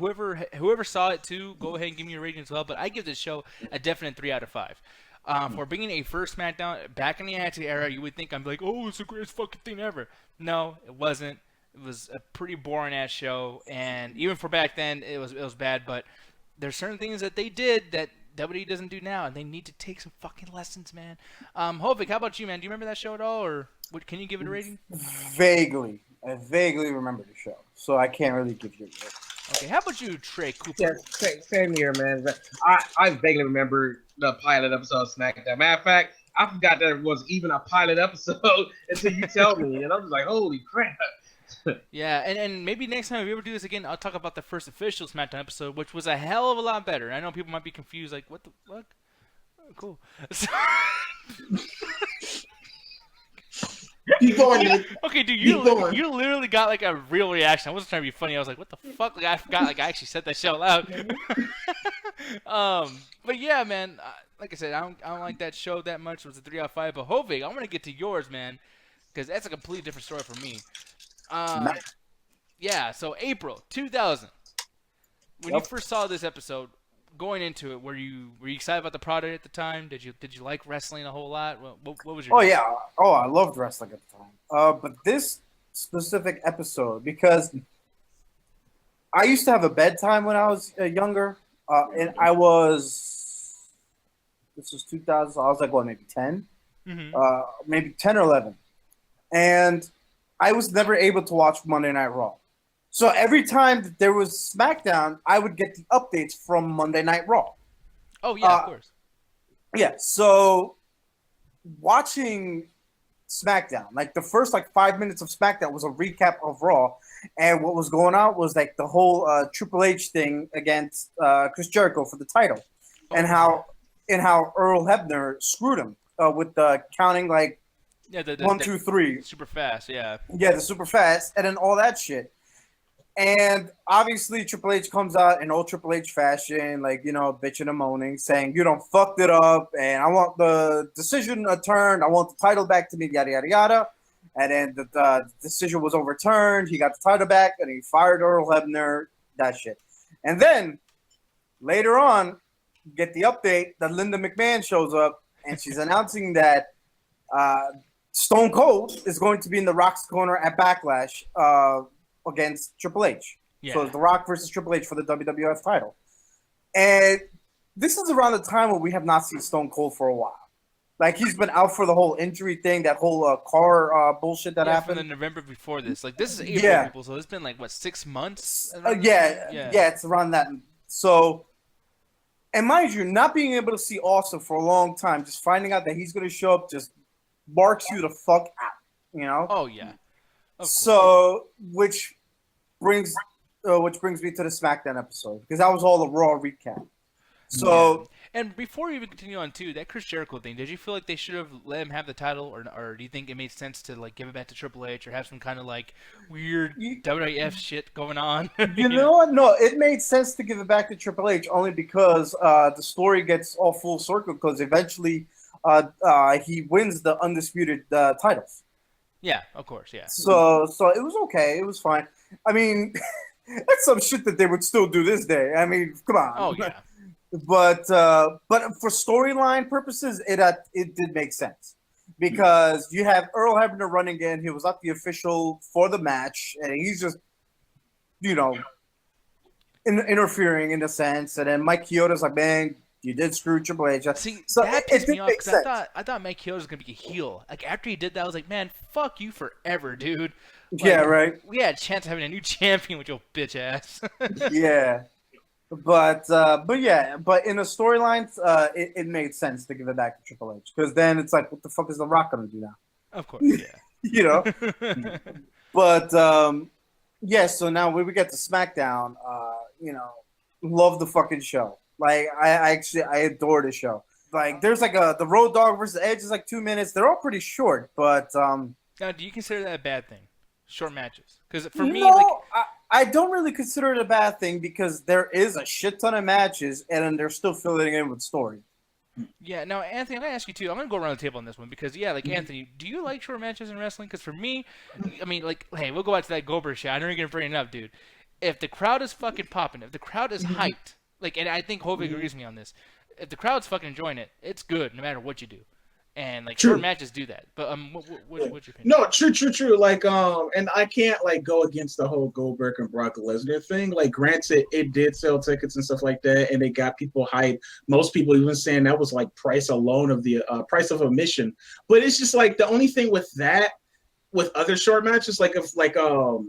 S1: whoever saw it, too, go ahead and give me your rating as well. But I give this show a definite 3 out of 5. For being a first SmackDown, back in the Attitude Era, you would think I'm like, oh, it's the greatest fucking thing ever. No, it wasn't. It was a pretty boring-ass show. And even for back then, it was bad. But there's certain things that they did that WWE doesn't do now, and they need to take some fucking lessons, man. Hovik, how about you, man? Do you remember that show at all, or can you give it a rating?
S2: Vaguely. I vaguely remember the show, so I can't really give you a
S1: Okay, how about you, Trey Cooper?
S4: Yeah, same here, man. I vaguely remember the pilot episode of SmackDown. Matter of fact, I forgot there was even a pilot episode until you tell me, and I'm just like, holy crap.
S1: Yeah, and maybe next time if we ever do this again, I'll talk about the first official SmackDown episode, which was a hell of a lot better. I know people might be confused, like, what the fuck? Oh, cool. So...
S3: Keep going, Nick.
S1: Okay, dude,
S3: Keep going.
S1: you literally got like a real reaction. I wasn't trying to be funny. I was like, what the fuck? Like, I forgot. Like, I actually said that shit out loud. But yeah, man. Like I said, I don't like that show that much. It was a 3 out of 5. But Hovig, I'm gonna get to yours, man, because that's a completely different story for me. Yeah. So April 2000. When you first saw this episode, going into it, were you excited about the product at the time? Did you like wrestling a whole lot? What was your?
S2: Oh yeah. Oh, I loved wrestling at the time. But this specific episode, because I used to have a bedtime when I was younger, and I was. This was 2000. So I was like, what, maybe 10?
S1: Mm-hmm.
S2: Maybe 10 or 11, and I was never able to watch Monday Night Raw. So every time that there was SmackDown, I would get the updates from Monday Night Raw.
S1: Oh, yeah, of course.
S2: Yeah, so watching SmackDown, like the first 5 minutes of SmackDown was a recap of Raw, and what was going on was like the whole Triple H thing against Chris Jericho for the title, and how Earl Hebner screwed him with the counting the 1, 2, 3,
S1: super fast, yeah,
S2: the super fast, and then all that shit. And obviously, Triple H comes out in old Triple H fashion, bitching and moaning, saying, you don't fucked it up, and I want the decision overturned. I want the title back to me, yada, yada, yada. And then the decision was overturned. He got the title back, and he fired Earl Hebner, that shit. And then, later on, you get the update that Linda McMahon shows up, and she's announcing that Stone Cold is going to be in The Rock's corner at Backlash, against Triple H. Yeah. So it's The Rock versus Triple H for the WWF title. And this is around the time where we have not seen Stone Cold for a while. Like, he's been out for the whole injury thing, that whole car bullshit that happened.
S1: From the November before this. Like, this is April, people, so it's been 6 months?
S2: It's around that. So, and mind you, not being able to see Austin for a long time, just finding out that he's going to show up just marks you the fuck out,
S1: Oh, yeah.
S2: So, which brings me to the SmackDown episode, because that was all the Raw recap. So,
S1: and before we even continue on too, that Chris Jericho thing, did you feel like they should have let him have the title, or do you think it made sense to give it back to Triple H, or have some kind of weird WWF shit going on?
S2: You know what? No, it made sense to give it back to Triple H only because the story gets all full circle, because eventually he wins the undisputed titles.
S1: Yeah, of course, yeah.
S2: So it was okay. It was fine. I mean, that's some shit that they would still do this day. I mean, come on.
S1: Oh, yeah.
S2: But for storyline purposes, it did make sense. Because you have Earl Hebner running in. He was not the official for the match. And he's just, interfering in a sense. And then Mike Chioda's like, man, you did screw Triple H.
S1: See, so that pissed me off because I thought Mike Chioda was going to be a heel. After he did that, I was like, man, fuck you forever, dude.
S2: Yeah, right.
S1: We had a chance of having a new champion with your bitch ass.
S2: Yeah. But in the storylines, it made sense to give it back to Triple H, because then it's like, what the fuck is The Rock going to do now?
S1: Of course, yeah.
S2: But, so now when we get to SmackDown, love the fucking show. I adore the show. There's the Road Dogg versus Edge is 2 minutes. They're all pretty short, but
S1: now, do you consider that a bad thing? Short matches? Because for me,
S2: I don't really consider it a bad thing, because there is a shit ton of matches, and then they're still filling in with story.
S1: Yeah. Now, Anthony, I'm gonna ask you too. I'm gonna go around the table on this one because, Anthony, do you like short matches in wrestling? Because for me, I mean, hey, we'll go back to that Goldberg shit. I know you're gonna bring it up, dude. If the crowd is fucking popping, if the crowd is hyped. And I think Hovig agrees with me on this. If the crowd's fucking enjoying it, it's good no matter what you do. And short matches do that. But what's your opinion?
S3: No, true. And I can't go against the whole Goldberg and Brock Lesnar thing. Granted, it did sell tickets and stuff like that, and it got people hyped. Most people even saying that was price alone of the price of admission. But it's just the only thing with that with other short matches, the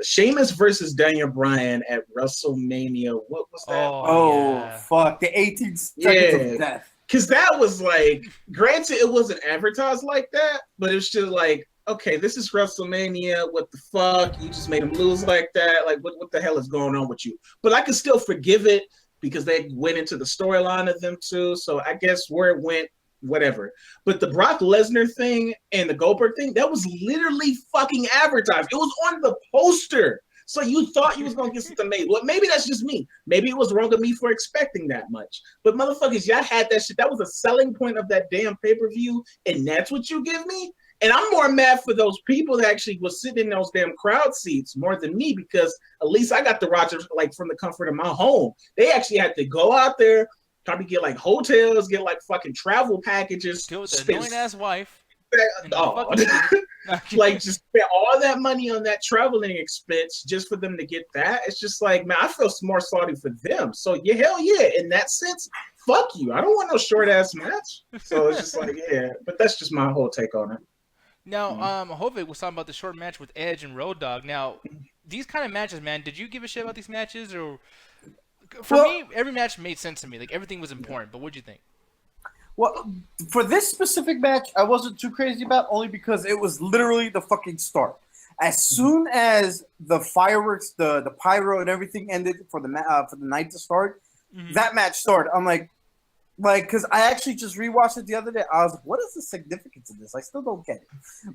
S3: Sheamus versus Daniel Bryan at WrestleMania. What was that?
S2: Oh, fuck. The 18 seconds of death.
S3: Because that was like, granted, it wasn't advertised like that, but it was just like, okay, this is WrestleMania. What the fuck? You just made him lose like that. Like, what the hell is going on with you? But I can still forgive it because they went into the storyline of them too. So I guess where it went, whatever. But the Brock Lesnar thing and the Goldberg thing, that was literally fucking advertised. It was on the poster. So you thought you was going to get something made. Well, maybe that's just me. Maybe it was wrong of me for expecting that much. But motherfuckers, y'all had that shit. That was a selling point of that damn pay-per-view, and that's what you give me? And I'm more mad for those people that actually was sitting in those damn crowd seats more than me, because at least I got the Rogers like from the comfort of my home. They actually had to go out there, probably get like hotels, get like fucking travel packages.
S1: Still with the annoying ass wife.
S3: Like just spend all that money on that traveling expense just for them to get that. It's just like, man, I feel more sorry for them. So yeah, hell yeah. In that sense, fuck you. I don't want no short ass match. So it's just like, yeah. But that's just my whole take on it.
S1: Now, Jose was talking about the short match with Edge and Road Dogg. Now, these kind of matches, man, did you give a shit about these matches? Or for me, every match made sense to me. Like, everything was important. But what'd you think?
S2: Well, for this specific match, I wasn't too crazy about, only because it was literally the fucking start. As soon as the fireworks, the pyro and everything ended for the night to start, that match started. I'm like, because I actually just rewatched it the other day. I was like, what is the significance of this? I still don't get it.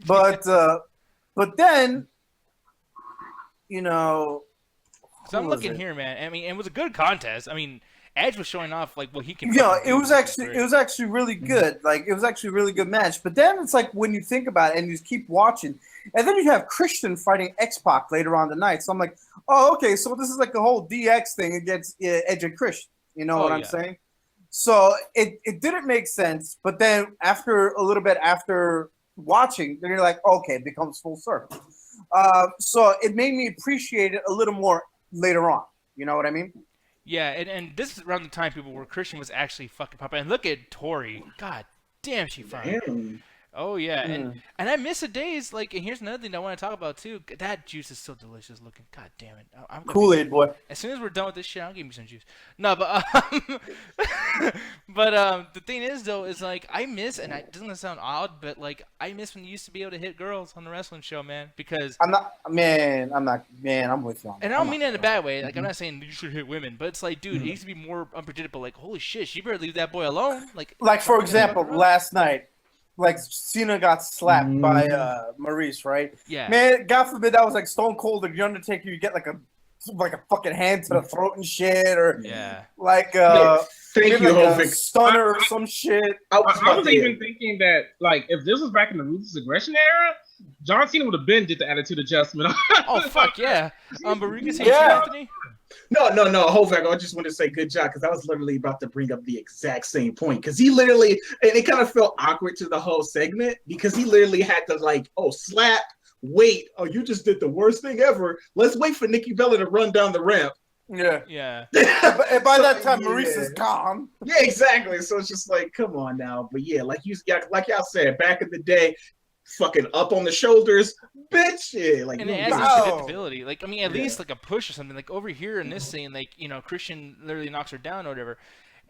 S2: But then, you know.
S1: So I'm looking here, man. I mean, it was a good contest. I mean, Edge was showing off like what he can.
S2: Yeah, it was actually really good. Like, it was actually a really good match. But then it's like when you think about it and you just keep watching, and then you have Christian fighting X-Pac later on the night. So I'm like, oh, okay, so this is like the whole DX thing against Edge and Christian. You know what I'm saying? So it didn't make sense. But then after a little bit after watching, then you're like, okay, it becomes full circle. So it made me appreciate it a little more later on. You know what I mean?
S1: Yeah, and this is around the time people where Christian was actually fucking popping. And look at Tori. God damn, she fine.
S3: Damn.
S1: Oh, yeah. And I miss the days, like, and here's another thing I want to talk about, too. That juice is so delicious looking. God damn it.
S2: Kool-Aid, boy.
S1: As soon as we're done with this shit, I'll give me some juice. No, but the thing is, though, is, like, I miss, and it doesn't sound odd, but, like, I miss when you used to be able to hit girls on the wrestling show, man, because... I'm
S2: with you on that.
S1: And I don't mean it in a bad way. Like, I'm not saying you should hit women, but it's like, dude, it used to be more unpredictable. Like, holy shit, she better leave that boy alone.
S2: Like for example, last night, like Cena got slapped by Maurice, right?
S1: Yeah.
S2: Man, God forbid that was like Stone Cold or The Undertaker. You get like a fucking hand to the throat and shit, or like
S3: thank you,
S2: like a stunner or some shit.
S4: I was even thinking that, like, if this was back in the Ruthless Aggression era, John Cena would have been did the attitude adjustment.
S1: Oh fuck yeah! But were you gonna say Anthony?
S3: No. Hovak, I just want to say good job, because I was literally about to bring up the exact same point, because he literally, and it kind of felt awkward to the whole segment, because he literally had to like, slap, wait, you just did the worst thing ever. Let's wait for Nikki Bella to run down the ramp.
S2: Yeah. And by that time, Maurice is gone.
S3: Yeah, exactly. So it's just like, come on now. But yeah, like y'all said, back in the day, fucking up on the shoulders, bitch. Yeah, like,
S1: and it adds unpredictability. Like, I mean, at least like a push or something. Like over here in this scene, like, you know, Christian literally knocks her down or whatever.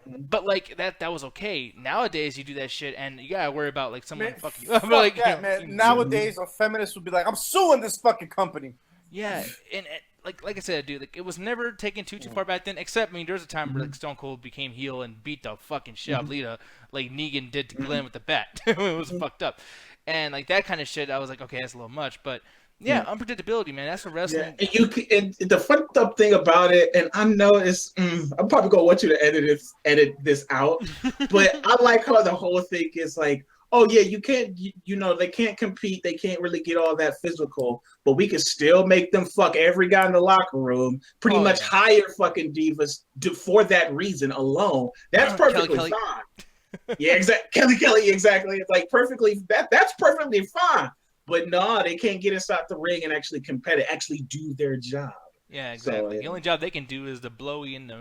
S1: But like that was okay. Nowadays, you do that shit, and you gotta worry about like someone fucking.
S2: Like, man. Nowadays, a feminist would be like, "I'm suing this fucking company."
S1: Yeah, and like I said, dude, like it was never taken too far back then. Except, I mean, there was a time where like Stone Cold became heel and beat the fucking shit out of Lita, like Negan did to Glenn with the bat. It was fucked up, and like that kind of shit, I was like, okay, that's a little much, but. Yeah, unpredictability, man. That's what wrestling.
S3: Yeah. And the fucked up thing about it, and I know it's, I'm probably gonna want you to edit this out, but I like how the whole thing is like, oh yeah, you can't, you know, they can't compete, they can't really get all that physical, but we can still make them fuck every guy in the locker room. Pretty much hire fucking divas for that reason alone. That's perfectly fine. Yeah, exactly. Kelly, exactly. It's like perfectly. That's perfectly fine. But no, they can't get inside the ring and actually compete, actually do their job.
S1: Yeah, exactly.
S3: So,
S1: The only job they can do is the blowy and the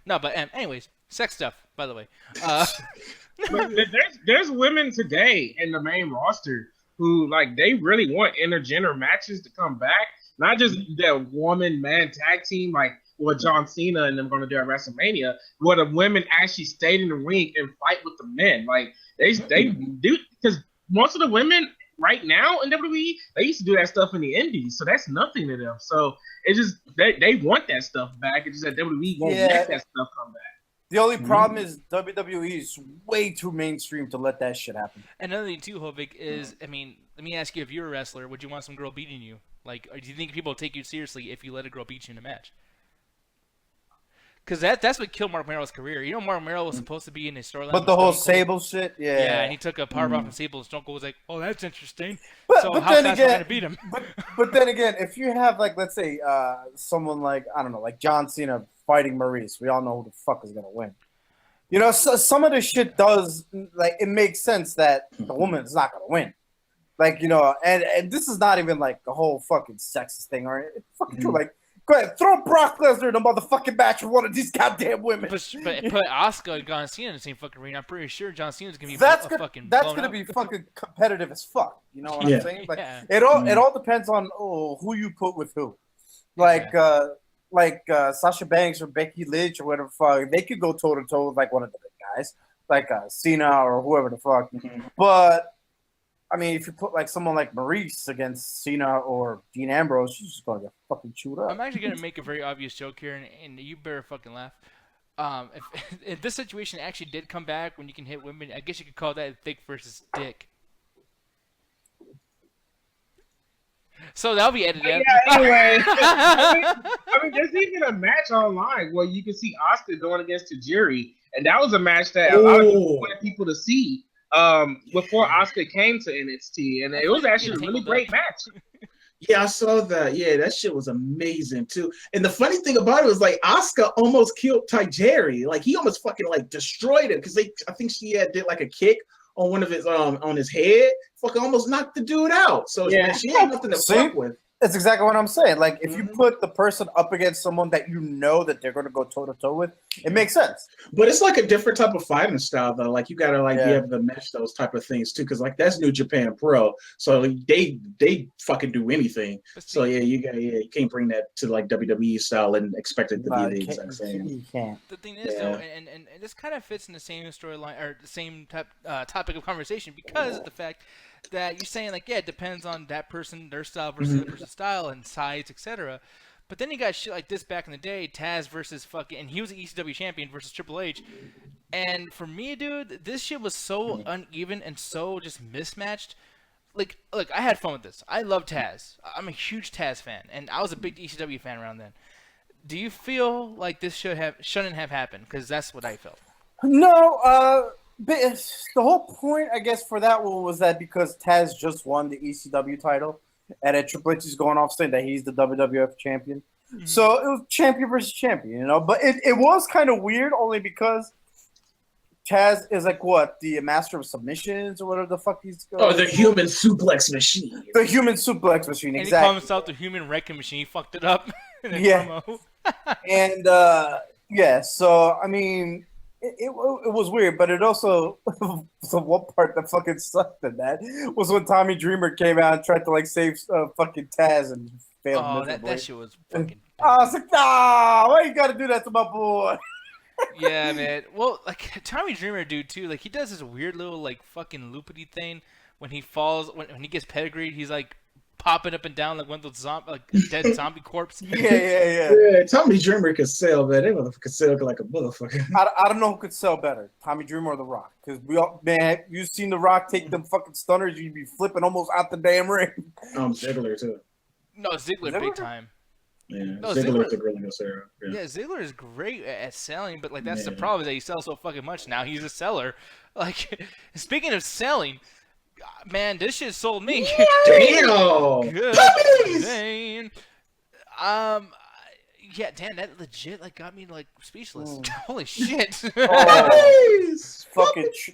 S1: no. But anyways, sex stuff. By the way,
S4: But there's women today in the main roster who like they really want intergender matches to come back. Not just that woman-man tag team like what John Cena and them going to do at WrestleMania, where the women actually stayed in the ring and fight with the men. Like they do, because most of the women right now in WWE, they used to do that stuff in the indies, so that's nothing to them. So it's just they want that stuff back. It's just that WWE won't let that stuff come back.
S2: The only problem is WWE is way too mainstream to let that shit happen.
S1: Another thing too, Hovik, is let me ask you: if you're a wrestler, would you want some girl beating you? Like, or do you think people will take you seriously if you let a girl beat you in a match? Because that's what killed Mark Merrill's career. You know, Mark Merrill was supposed to be in his storyline.
S2: But the whole Sable shit, yeah.
S1: Yeah, and he took a power off from Sable, and Stone Cold was like, "Oh, that's interesting."
S2: But
S1: how
S2: then
S1: fast
S2: again,
S1: am I gonna beat him?
S2: But then again, if you have like, let's say, someone like I don't know, like John Cena fighting Maurice, we all know who the fuck is gonna win. You know, so some of this shit does like it makes sense that the woman is not gonna win. Like, you know, and this is not even like a whole fucking sexist thing, or it's fucking true. Like, go ahead, throw Brock Lesnar in a motherfucking match with one of these goddamn women.
S1: But put Asuka and John Cena in the same fucking arena. I'm pretty sure John Cena's gonna be fucking.
S2: That's gonna be fucking competitive as fuck. You know what I'm saying? Like,
S1: yeah.
S2: it all depends on who you put with who. Like Sasha Banks or Becky Lynch or whatever the fuck, they could go toe to toe with like one of the big guys, like Cena or whoever the fuck. But I mean, if you put like someone like Maurice against Cena or Dean Ambrose, she's just gonna get fucking chewed up.
S1: I'm actually gonna make a very obvious joke here, and you better fucking laugh. If this situation actually did come back when you can hit women, I guess you could call that thick versus dick. So that'll be edited.
S4: Yeah, anyway. I mean, there's even a match online where you can see Asuka going against Tajiri, and that was a match that a lot of people wanted people to see before Asuka came to NXT, and it was actually a really great match.
S3: Yeah, I saw that. Yeah, that shit was amazing too. And the funny thing about it was like Asuka almost killed Tajiri. Like he almost fucking like destroyed it because I think she did like a kick on one of his on his head, fucking almost knocked the dude out. So yeah, she ain't nothing to fuck with.
S2: That's exactly what I'm saying. Like if you put the person up against someone that you know that they're gonna go toe to toe with, it makes sense.
S3: But it's like a different type of fighting style though. Like you gotta like be able to match those type of things too, because like that's New Japan Pro. So like, they fucking do anything. So yeah, you can't bring that to like WWE style and expect it to be the exact same.
S2: You can't.
S1: The thing is though, and this kind of fits in the same storyline or the same topic of conversation because of the fact that you're saying like, yeah, it depends on that person, their style versus the person's style and size, etc. But then you got shit like this back in the day, Taz versus fucking, and he was the ECW champion versus Triple H. And for me, dude, this shit was so uneven and so just mismatched. Like, look, I had fun with this. I love Taz. I'm a huge Taz fan, and I was a big ECW fan around then. Do you feel like this shouldn't have happened? Because that's what I felt.
S2: No, the whole point, I guess, for that one was that because Taz just won the ECW title, and then Triple H is going off saying that he's the WWF champion. Mm-hmm. So it was champion versus champion, you know? But it was kind of weird only because Taz is like, what, the master of submissions or whatever the fuck he's going.
S3: Oh, the human suplex machine.
S2: The human suplex machine,
S1: and
S2: exactly.
S1: And he calls himself the human wrecking machine. He fucked it up in a promo.
S2: And, so, I mean... It was weird, but it also the one part that fucking sucked in that was when Tommy Dreamer came out and tried to like save fucking Taz and failed miserably.
S1: That shit was fucking.
S2: I was like, nah, why you gotta do that to my boy?
S1: Yeah, man. Well, like Tommy Dreamer, dude, too. Like he does this weird little like fucking loopity thing when he falls when he gets pedigreed. He's like popping up and down like one of those dead zombie corpse.
S2: Yeah.
S3: Tommy Dreamer could sell, man. They motherfucker could sell like a motherfucker.
S2: I don't know who could sell better, Tommy Dreamer or The Rock. Because you seen The Rock take them fucking stunners, you'd be flipping almost out the damn ring.
S3: Ziggler too.
S1: No, Ziggler big time.
S3: Yeah, no, Ziggler's a really good seller.
S1: Yeah, Ziggler is great at selling, but like that's the problem is that he sells so fucking much now. He's a seller. Like speaking of selling. Man, this shit sold me.
S3: Damn.
S1: Good. Yeah, damn, that legit like got me like speechless. Holy shit.
S2: Fucking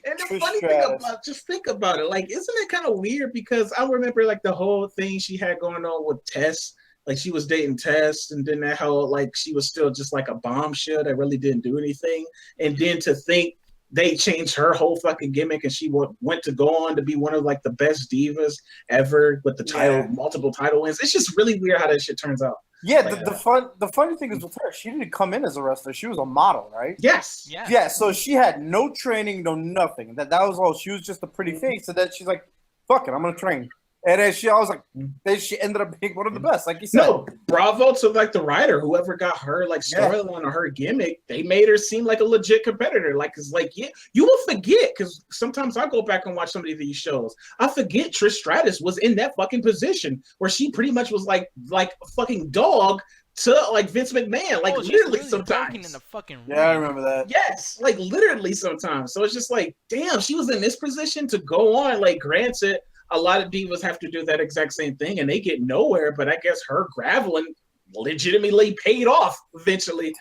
S3: and the funny thing about, just think about it. Like, isn't it kind of weird? Because I remember like the whole thing she had going on with Tess like she was dating Tess, and then that how like she was still just like a bombshell that really didn't do anything. And then to think they changed her whole fucking gimmick, and she went to go on to be one of like the best divas ever with the title, multiple title wins. It's just really weird how that shit turns out.
S2: Yeah, the funny thing is with her, she didn't come in as a wrestler. She was a model, right?
S3: Yes.
S2: Yeah. So she had no training, no nothing. That was all. She was just a pretty face, and then she's like, "Fuck it, I'm gonna train." And then I was like, then she ended up being one of the best, like you said.
S3: No, bravo to like the writer, whoever got her like storyline or her gimmick. They made her seem like a legit competitor. Like, cause like you will forget, because sometimes I go back and watch some of these shows. I forget Trish Stratus was in that fucking position where she pretty much was like a fucking dog to like Vince McMahon, like literally sometimes.
S1: In the fucking
S2: ring. I remember that.
S3: Yes, like literally sometimes. So it's just like, damn, she was in this position to go on. Like, granted, a lot of divas have to do that exact same thing, and they get nowhere. But I guess her graveling legitimately paid off eventually.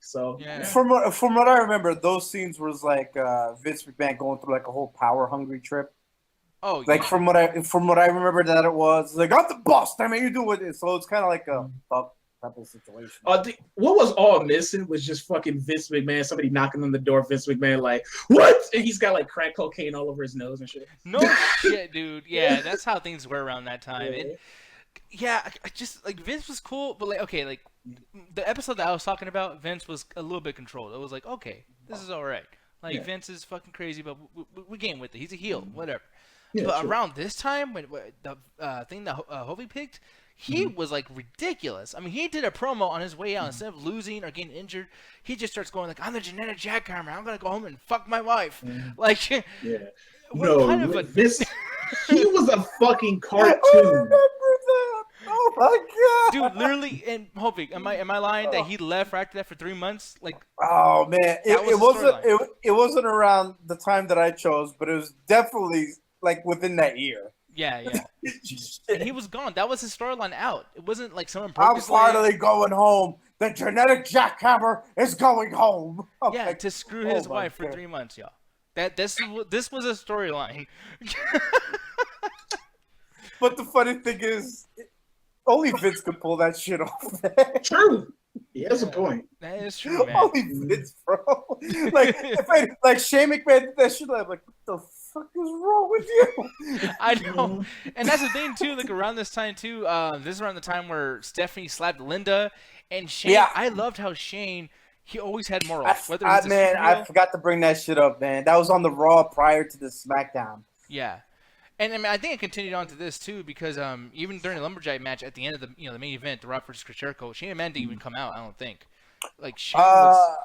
S3: So
S2: from what I remember, those scenes was like Vince McMahon going through like a whole power hungry trip.
S1: Oh,
S2: like from what I remember that it was like, I'm the boss. I mean, you do it. So it's kind of like a fuck type of situation.
S3: What was all missing was just fucking Vince McMahon. Somebody knocking on the door. Vince McMahon like, what? And he's got like crack cocaine all over his nose and shit.
S1: No shit, dude. Yeah, that's how things were around that time. I just like Vince was cool, but like okay, like the episode that I was talking about, Vince was a little bit controlled. It was like, okay, this is all right. Like Vince is fucking crazy, but we game with it. He's a heel, whatever. Yeah, but around this time, when the thing that Hovey picked, he was like ridiculous. I mean, he did a promo on his way out. Instead of losing or getting injured, he just starts going like, "I'm the genetic jackhammer. I'm gonna go home and fuck my wife." Like,
S3: no, kind of he was a fucking cartoon.
S2: I remember that. Oh my
S1: god, dude! Literally, and Hovey, am I lying that he left right after that for 3 months? Like,
S2: oh man, it wasn't around the time that I chose, but it was definitely like within that year.
S1: Yeah. And he was gone. That was his storyline out. It wasn't like someone
S2: I'm finally going home. The genetic jackhammer is going home.
S1: To screw his wife for 3 months, y'all. This was a storyline.
S2: But the funny thing is, only Vince could pull that shit off.
S3: True. He has a point.
S1: That is true, man.
S2: Only Vince, bro. Like Shane McMahon did that shit. I'm like, what the fuck is wrong with you?
S1: I know, and that's the thing too. Like around this time too, this is around the time where Stephanie slapped Linda, and Shane. Yeah. I loved how Shane. He always had morals.
S2: I forgot to bring that shit up, man. That was on the Raw prior to the SmackDown.
S1: Yeah. And I mean, I think it continued on to this too, because even during the lumberjack match at the end of the the main event, The Rock versus Chris Jericho, Shane McMahon didn't even come out. I don't think. Like Shane was.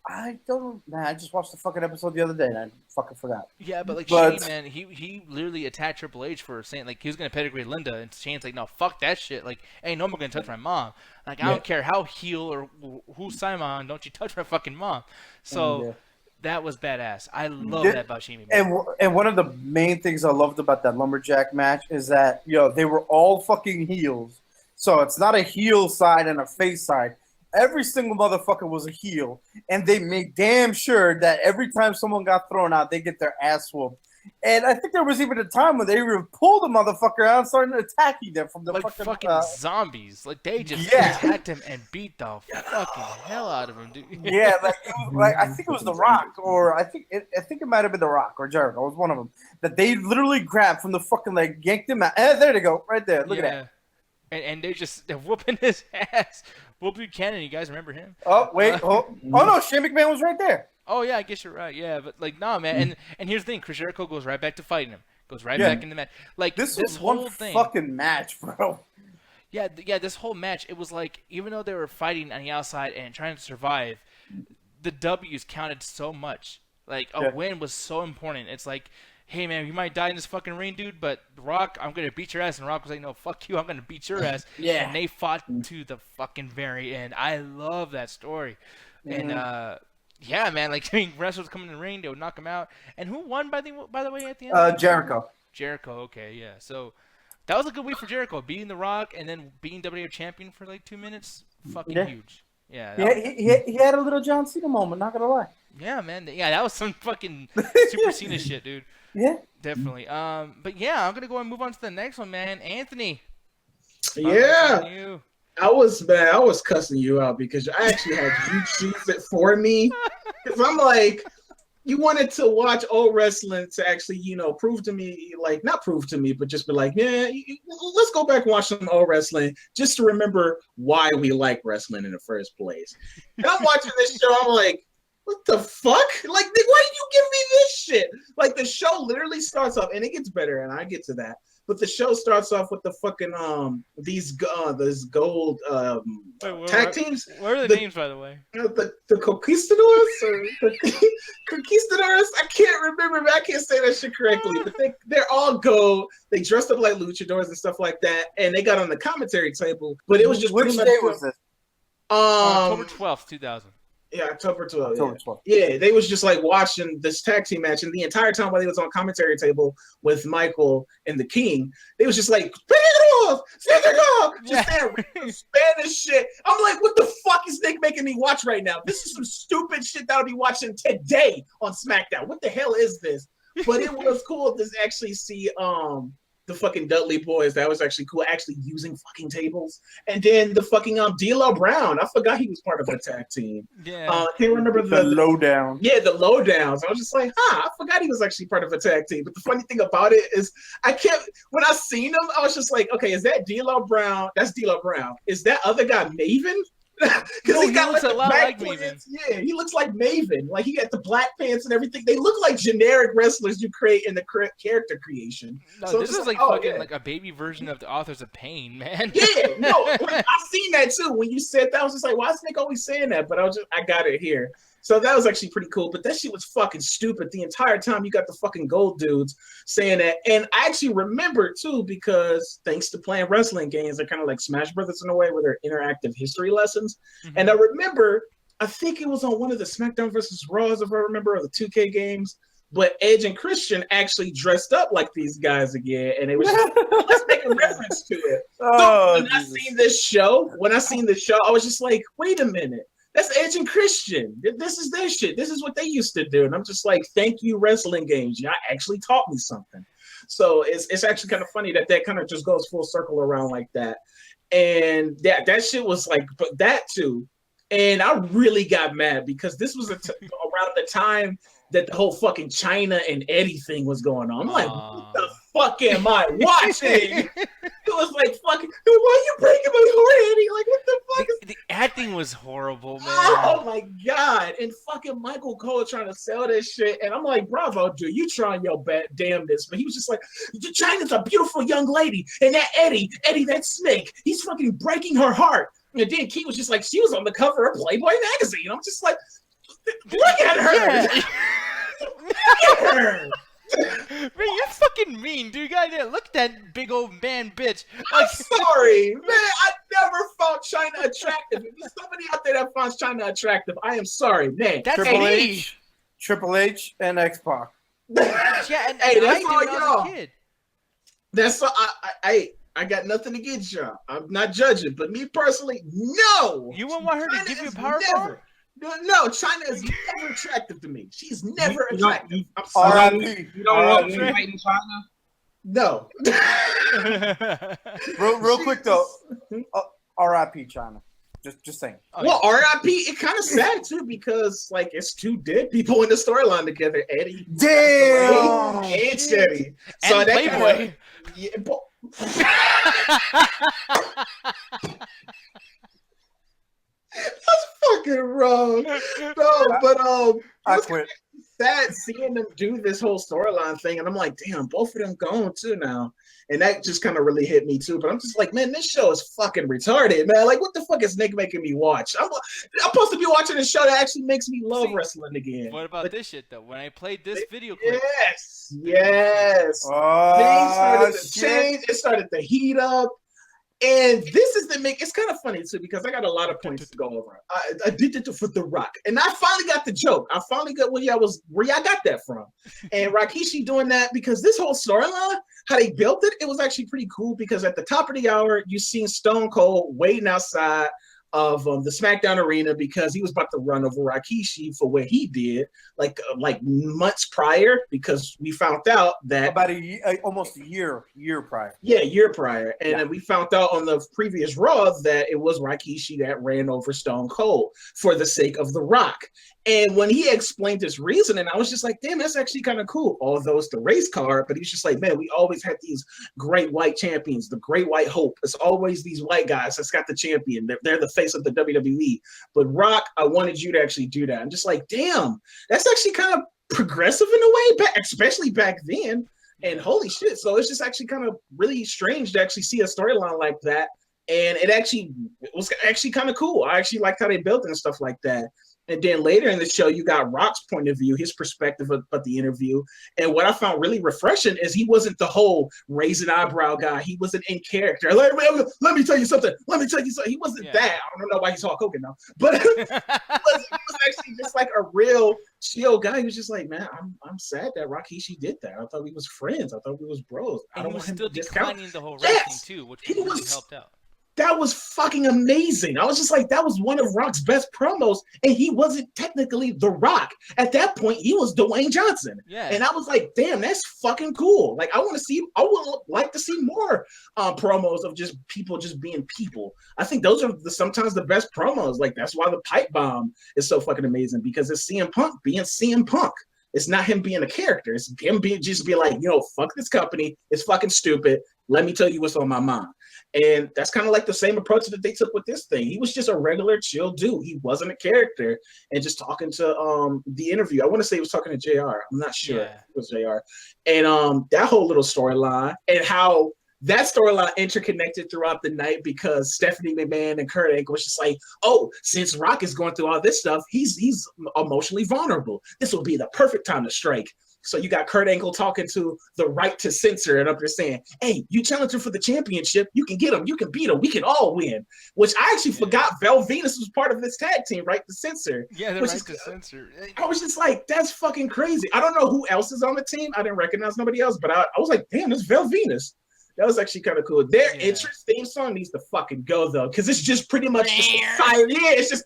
S2: I don't. Man, I just watched the fucking episode the other day and I fucking forgot.
S1: Yeah, but Shane, man, he literally attacked Triple H for saying like he was gonna pedigree Linda, and Shane's like, no, fuck that shit. Like, ain't no one gonna touch my mom. Like, I don't care how heel or who's Simon, don't you touch my fucking mom. So. That was badass. I love that about Shane McMahon.
S2: And one of the main things I loved about that lumberjack match is that they were all fucking heels. So it's not a heel side and a face side. Every single motherfucker was a heel, and they made damn sure that every time someone got thrown out, they get their ass whooped. And I think there was even a time when they even pulled the motherfucker out and started attacking them from the
S1: fucking zombies. Like they just attacked him and beat the fucking hell out of him, dude.
S2: Yeah, like I think it was The Rock, or I think it might have been The Rock or Jericho. It was one of them that they literally grabbed from the fucking yanked him out. There they go, right there. Look at that.
S1: And they're whooping his ass. Will Buchanan, you guys remember him?
S2: Oh wait, oh no, Shane McMahon was right there.
S1: Oh yeah, I guess you're right. Yeah, but nah, man. And here's the thing: Chris Jericho goes right back to fighting him. Goes right back in the match. Like
S2: this whole thing, fucking match, bro.
S1: Yeah. This whole match, it was like even though they were fighting on the outside and trying to survive, the W's counted so much. Like a win was so important. It's like, hey man, you might die in this fucking ring, dude, but The Rock, I'm gonna beat your ass. And Rock was like, no, fuck you, I'm gonna beat your ass. And they fought to the fucking very end. I love that story. And yeah, man, like wrestlers come in the ring, they would knock him out. And who won by the way at the end?
S2: Jericho.
S1: Jericho, okay, yeah. So that was a good week for Jericho, beating The Rock and then being WWF champion for like 2 minutes. Fucking huge. Yeah.
S2: He had a little John Cena moment, not gonna lie.
S1: Yeah, man. Yeah, that was some fucking Super Cena shit, dude.
S2: Yeah.
S1: Definitely. But yeah, I'm gonna go and move on to the next one, man. Anthony.
S3: Yeah. I was cussing you out because I actually had you choose it for me. Because I'm like, you wanted to watch old wrestling to actually, prove to me, like, not prove to me, but just be like, yeah, let's go back and watch some old wrestling just to remember why we like wrestling in the first place. And I'm watching this show, I'm like, what the fuck? Like, why did you give me this shit? Like, the show literally starts off, and it gets better, and I get to that. But the show starts off with the fucking these gold tag teams.
S1: What are the names, by the way?
S3: The Conquistadors or the Conquistadors. I can't remember, but I can't say that shit correctly. But they're all gold. They dressed up like luchadors and stuff like that, and they got on the commentary table. But it was just
S2: which day was this?
S1: October 12th, 2000.
S3: Yeah, October 12th.
S2: October 12th.
S3: Yeah, they was just like watching this tag team match, and the entire time while they was on commentary table with Michael and the King, they was just like, "Pick it off, just saying Spanish shit. I'm like, what the fuck is Nick making me watch right now? This is some stupid shit that I'll be watching today on SmackDown. What the hell is this? But it was cool to actually see the fucking Dudley Boys. That was actually cool, actually using fucking tables. And then the fucking D'Lo Brown. I forgot he was part of a tag team.
S1: Yeah.
S3: I can't remember
S2: the lowdown.
S3: Yeah, the lowdowns. I was just like, I forgot he was actually part of a tag team. But the funny thing about it is when I seen him, I was just like, okay, is that D'Lo Brown? That's D'Lo Brown. Is that other guy Maven? Because
S1: he looks a lot like Maven.
S3: Yeah, he looks like Maven. Like, he got the black pants and everything. They look like generic wrestlers you create in the character creation.
S1: No,
S3: so
S1: this is like fucking like a baby version of the Authors of Pain, man.
S3: Yeah, no, I seen that too. When you said that, I was just like, why is Nick always saying that? But I got it here. So that was actually pretty cool. But that shit was fucking stupid the entire time. You got the fucking gold dudes saying that. And I actually remember too, because thanks to playing wrestling games, they're kind of like Smash Brothers in a way, where they're interactive history lessons. Mm-hmm. And I remember, I think it was on one of the SmackDown versus Raws, if I remember, or the 2K games. But Edge and Christian actually dressed up like these guys again, and it was just, let's make a reference to it. So when I seen this show, I was just like, wait a minute. That's Edge and Christian. This is their shit. This is what they used to do. And I'm just like, thank you, wrestling games. Y'all actually taught me something. So it's actually kind of funny that kind of just goes full circle around like that. And that shit was like, but that too. And I really got mad because this was around the time that the whole fucking China and Eddie thing was going on. I'm like, what the fuck am I watching? It was like, fucking, why are you breaking my heart, Eddie? Like, what the fuck
S1: the acting was horrible, man.
S3: Oh my god! And fucking Michael Cole trying to sell this shit, and I'm like, bravo, dude, you trying your damnedest. But he was just like, China's a beautiful young lady, and that Eddie, that snake, he's fucking breaking her heart. And then King was just like, she was on the cover of Playboy magazine. I'm just like, look at her.
S1: Yeah.
S3: Look at her.
S1: Man, you're fucking mean, dude. Goddamn, look at that big old man bitch.
S3: I'm sorry, man. I never found China attractive. If there's somebody out there that finds China attractive, I am sorry, man.
S1: That's
S2: Triple H, and X-Pac.
S1: Yeah, and
S3: hey, that's
S1: I
S3: all
S1: did when I was a kid.
S3: That's all. I got nothing against y'all. I'm not judging, but me personally, no.
S1: You wouldn't want her to give you a power bomb?
S3: No, China is never attractive to me. She's never attractive. I'm
S2: sorry.
S4: You don't want to fight in China?
S3: No.
S2: real quick though, R.I.P. China. Just saying.
S3: Well, R.I.P. It kind of sad too because like it's two dead people in the storyline together. Eddie,
S2: damn,
S3: and Shetty.
S1: So and that Playboy.
S3: That's fucking wrong. No, but
S2: I quit.
S3: Sad seeing them do this whole storyline thing, and I'm like, damn, both of them gone too now, and that just kind of really hit me too. But I'm just like, man, this show is fucking retarded, man. Like, what the fuck is Nick making me watch? I'm supposed to be watching a show that actually makes me love wrestling again.
S1: What about this shit though? When I played this video clip,
S3: yes, things started to change. It started to heat up. And this is it's kind of funny too because I got a lot of points to go over. I did it for The Rock, and I finally got the joke. I finally got where y'all got that from. And Rikishi doing that because this whole storyline, how they built it, it was actually pretty cool because at the top of the hour, you seen Stone Cold waiting outside of the SmackDown arena because he was about to run over Rikishi for what he did like months prior, because we found out that
S2: about a year, almost a year prior.
S3: Yeah, year prior. And then we found out on the previous Raw that it was Rikishi that ran over Stone Cold for the sake of The Rock. And when he explained his reasoning, I was just like, damn, that's actually kind of cool. Although it's the race card, but he's just like, man, we always had these great white champions, the great white hope. It's always these white guys that's got the champion. They're the face of the WWE. But Rock, I wanted you to actually do that. I'm just like, damn, that's actually kind of progressive in a way, especially back then. And holy shit. So it's just actually kind of really strange to actually see a storyline like that. And it was actually kind of cool. I actually liked how they built it and stuff like that. And then later in the show, you got Rock's point of view, his perspective of the interview. And what I found really refreshing is he wasn't the whole raising eyebrow guy. He wasn't in character. Like, let me tell you something. He wasn't that. I don't know why he's Hulk Hogan now. But he was actually just like a real chill guy. He was just like, man, I'm sad that Rikishi did that. I thought we was friends. I thought we was bros. I don't want him to discount.
S1: He was still declining the whole wrestling too, which really helped out.
S3: That was fucking amazing. I was just like, that was one of Rock's best promos, and he wasn't technically The Rock. At that point, he was Dwayne Johnson.
S1: Yeah.
S3: And I was like, damn, that's fucking cool. Like, I would like to see more promos of just people just being people. I think those are sometimes the best promos. Like, that's why the pipe bomb is so fucking amazing, because it's CM Punk being CM Punk. It's not him being a character. It's him being like, fuck this company. It's fucking stupid. Let me tell you what's on my mind. And that's kind of like the same approach that they took with this thing. He was just a regular chill dude. He wasn't a character. And just talking to the interview, I want to say he was talking to JR. I'm not sure.
S1: Yeah.
S3: It was JR. And that whole little storyline and how that storyline interconnected throughout the night, because Stephanie McMahon and Kurt Angle was just like, oh, since Rock is going through all this stuff, he's emotionally vulnerable. This will be the perfect time to strike. So you got Kurt Angle talking to the right to censor and up there saying, hey, you challenge him for the championship. You can get him. You can beat him. We can all win. Which I actually forgot Val Venus was part of this tag team, right to censor.
S1: Yeah, the right to censor.
S3: I was just like, that's fucking crazy. I don't know who else is on the team. I didn't recognize nobody else, but I was like, damn, it's Val Venus. That was actually kind of cool. Their entrance theme song needs to fucking go, though, because it's just pretty much just fire. Yeah, it's just.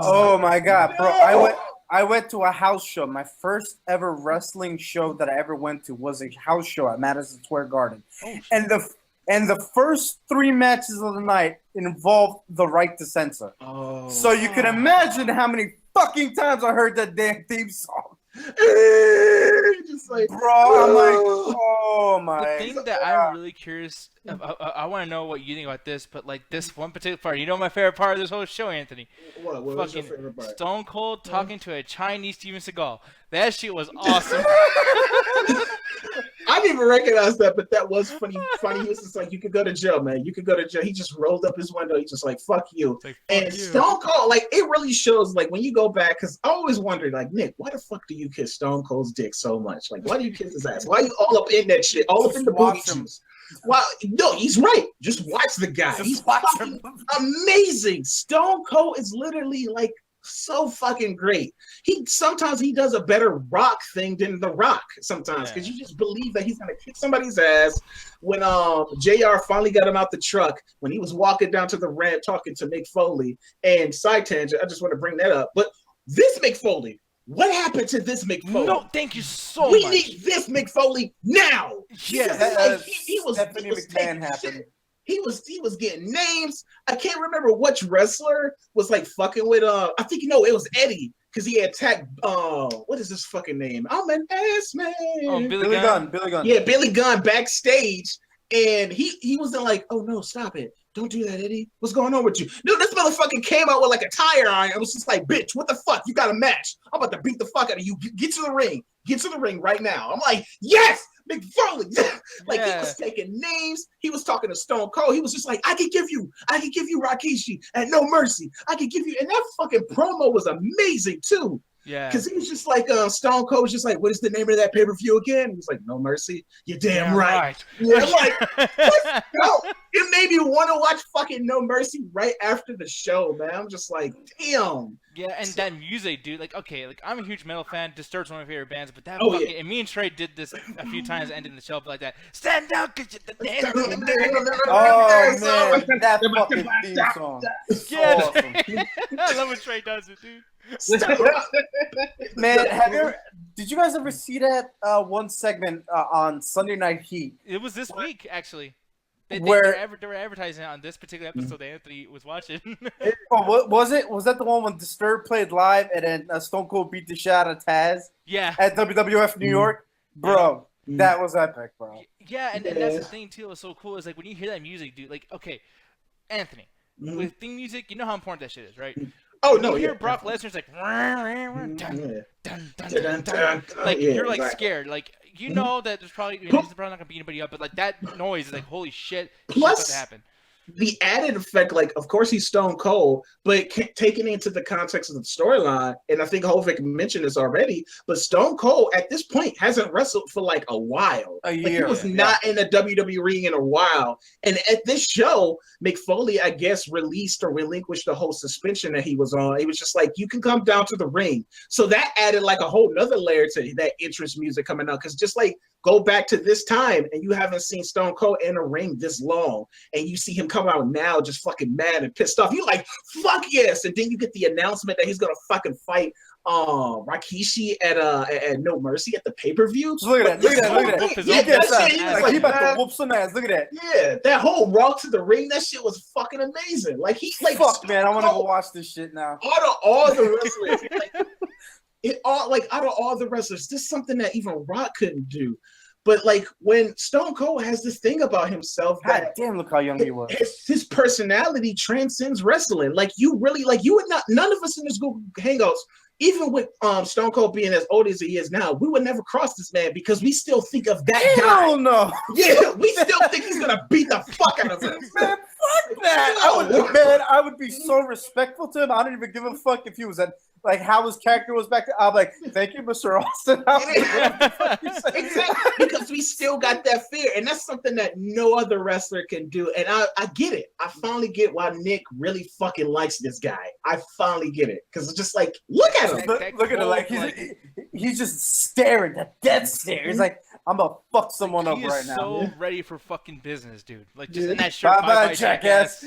S2: Oh my god, bro! I went to a house show. My first ever wrestling show that I ever went to was a house show at Madison Square Garden, and the first 3 matches of the night involved the right to censor.
S3: Oh,
S2: so you can imagine how many fucking times I heard that damn theme song.
S3: Just like,
S2: bro, I'm like, oh my.
S1: The thing that I'm really curious, I want to know what you think about this, but like this one particular part, my favorite part of this whole show, Anthony.
S3: What was your favorite part?
S1: Stone Cold talking to a Chinese Steven Seagal. That shit was awesome.
S3: I didn't even recognize that, but that was funny. He was just like, you could go to jail, man. You could go to jail. He just rolled up his window. He's just like, fuck you.
S1: Like,
S3: and you. Stone Cold, like, it really shows, like, when you go back, because I always wondered, like, Nick, why the fuck do you kiss Stone Cold's dick so much? Like, why do you kiss his ass? Why are you all up in that shit? All up in the booty juice? Well, no, he's right. Just watch the guy. He's fucking amazing. Stone Cold is literally, like, so fucking great. Sometimes he does a better Rock thing than The Rock sometimes, because you just believe that he's gonna kick somebody's ass. When JR finally got him out the truck, when he was walking down to the ramp talking to Mick Foley, and side tangent, I just want to bring that up. But this Mick Foley, what happened to this Mick Foley?
S1: No, thank you so much.
S3: We need this Mick Foley now.
S2: Yeah,
S3: he was
S2: Stephanie McMahon happened.
S3: He was getting names. I can't remember which wrestler was like fucking with I think it was Eddie, because he attacked what is this fucking name? I'm an ass man.
S1: Oh,
S2: Billy Gunn.
S3: Yeah, Billy Gunn backstage, and he was like, oh no, stop it. Don't do that, Eddie. What's going on with you? Dude, this motherfucker came out with like a tire iron. I was just like, bitch, what the fuck? You got a match. I'm about to beat the fuck out of you. Get to the ring. Get to the ring right now. I'm like, yes, Mick Foley. Like, he was taking names. He was talking to Stone Cold. He was just like, I could give you Rikishi at No Mercy. I could give you, and that fucking promo was amazing too.
S1: Yeah.
S3: Because he was just like, Stone Cold was just like, what is the name of that pay-per-view again? He was like, No Mercy. You're damn right. Yeah, I'm like, no, it made me want to watch fucking No Mercy right after the show, man. I'm just like, damn.
S1: Yeah, and that music, dude. Like, okay, like I'm a huge metal fan. Disturbed's one of my favorite bands, but that and me and Trey did this a few times, ending the show like that. Stand up, cause you're the dance.
S2: Oh man, that fucking theme song.
S1: Yeah,
S2: Awesome.
S1: I love when Trey does it, dude.
S2: Man, did you guys ever see that one segment on Sunday Night Heat?
S1: It was this week, actually. They
S2: Where
S1: were advertising it on this particular episode that Anthony was watching.
S2: what was it? Was that the one when Disturbed played live and then Stone Cold beat the shit out of Taz?
S1: Yeah.
S2: At WWF New York, bro, that was epic, bro.
S1: Yeah, and that's the thing too. What's so cool is like when you hear that music, dude. Like, okay, Anthony, with theme music, you know how important that shit is, right?
S3: Oh
S1: when
S3: no,
S1: you hear Brock Lesnar's like, dun, dun, dun, dun, like you're like scared, like you know that there's probably he's probably not gonna beat anybody up, but like that noise is like holy shit, shit's about to happen.
S3: The added effect, like, of course he's Stone Cold, but taking into the context of the storyline, and I think Hovik mentioned this already, but Stone Cold at this point hasn't wrestled for like a while.
S2: A year.
S3: Like, he was not in a WWE ring in a while. And at this show, Mick Foley, I guess, released or relinquished the whole suspension that he was on. He was just like, you can come down to the ring. So that added like a whole nother layer to that entrance music coming out. Because just like, go back to this time and you haven't seen Stone Cold in a ring this long, and you see him come out now just fucking mad and pissed off. You're like, fuck yes. And then you get the announcement that he's gonna fucking fight Rikishi at No Mercy at the pay-per-view.
S2: Look at that.
S3: Yeah, that shit,
S2: like, he about to whoop some ass. Look at that.
S3: Yeah, that whole walk to the ring, that shit was fucking amazing. Like, he like,
S2: fuck, man, I want to go watch this shit now.
S3: Out of all the wrestlers, out of all the wrestlers, this is something that even Rock couldn't do. But like when Stone Cold has this thing about himself,
S2: God damn, look how young he was.
S3: His personality transcends wrestling. Like, you really, like, you would not, none of us in this Google Hangouts, even with Stone Cold being as old as he is now, we would never cross this man because we still think of that guy.
S2: Hell no.
S3: Yeah, we still think he's gonna beat the fuck out of him.
S2: Man, fuck that. I would be so respectful to him. I don't even give a fuck if he was at like how his character was back there. I'm like, thank you, Mr. Austin.
S3: Exactly, because we still got that fear, and that's something that no other wrestler can do. And I get it. I finally get why Nick really fucking likes this guy. I finally get it because it's just like, look at him.
S2: Look at him, like he's just staring, that death stare. He's like, I'm gonna fuck someone up right now.
S1: He's so ready for fucking business, dude. Like just in that shirt,
S2: bye, jackass.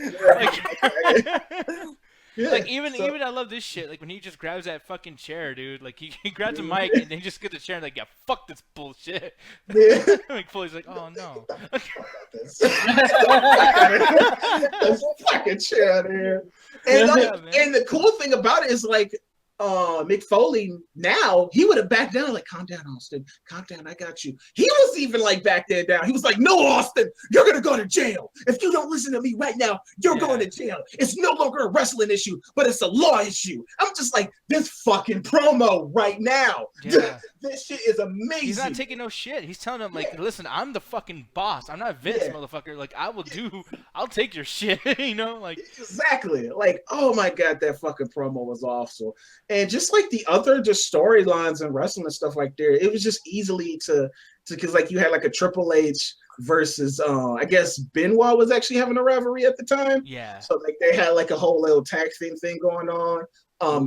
S1: Like even I love this shit. Like when he just grabs that fucking chair, dude. Like he grabs a mic and then he just gets the chair and like, yeah, fuck this bullshit.
S3: Yeah.
S1: Like Foley's like, oh no.
S3: This fucking chair there. And and the cool thing about it is like, Mick Foley now, he would have backed down, like, calm down, Austin. Calm down, I got you. He was even like back there down. He was like, no, Austin, you're gonna go to jail. If you don't listen to me right now, you're going to jail. It's no longer a wrestling issue, but it's a law issue. I'm just like, this fucking promo right now. Yeah. This shit is amazing.
S1: He's not taking no shit. He's telling him, like, listen, I'm the fucking boss. I'm not Vince, motherfucker. Like, I'll take your shit, you know? Like,
S3: exactly. Like, oh my God, that fucking promo was awesome. And just like the other just storylines and wrestling and stuff like there, it was just easily because like you had like a Triple H versus I guess Benoit was actually having a rivalry at the time.
S1: Yeah.
S3: So like they had like a whole little tag team thing going on.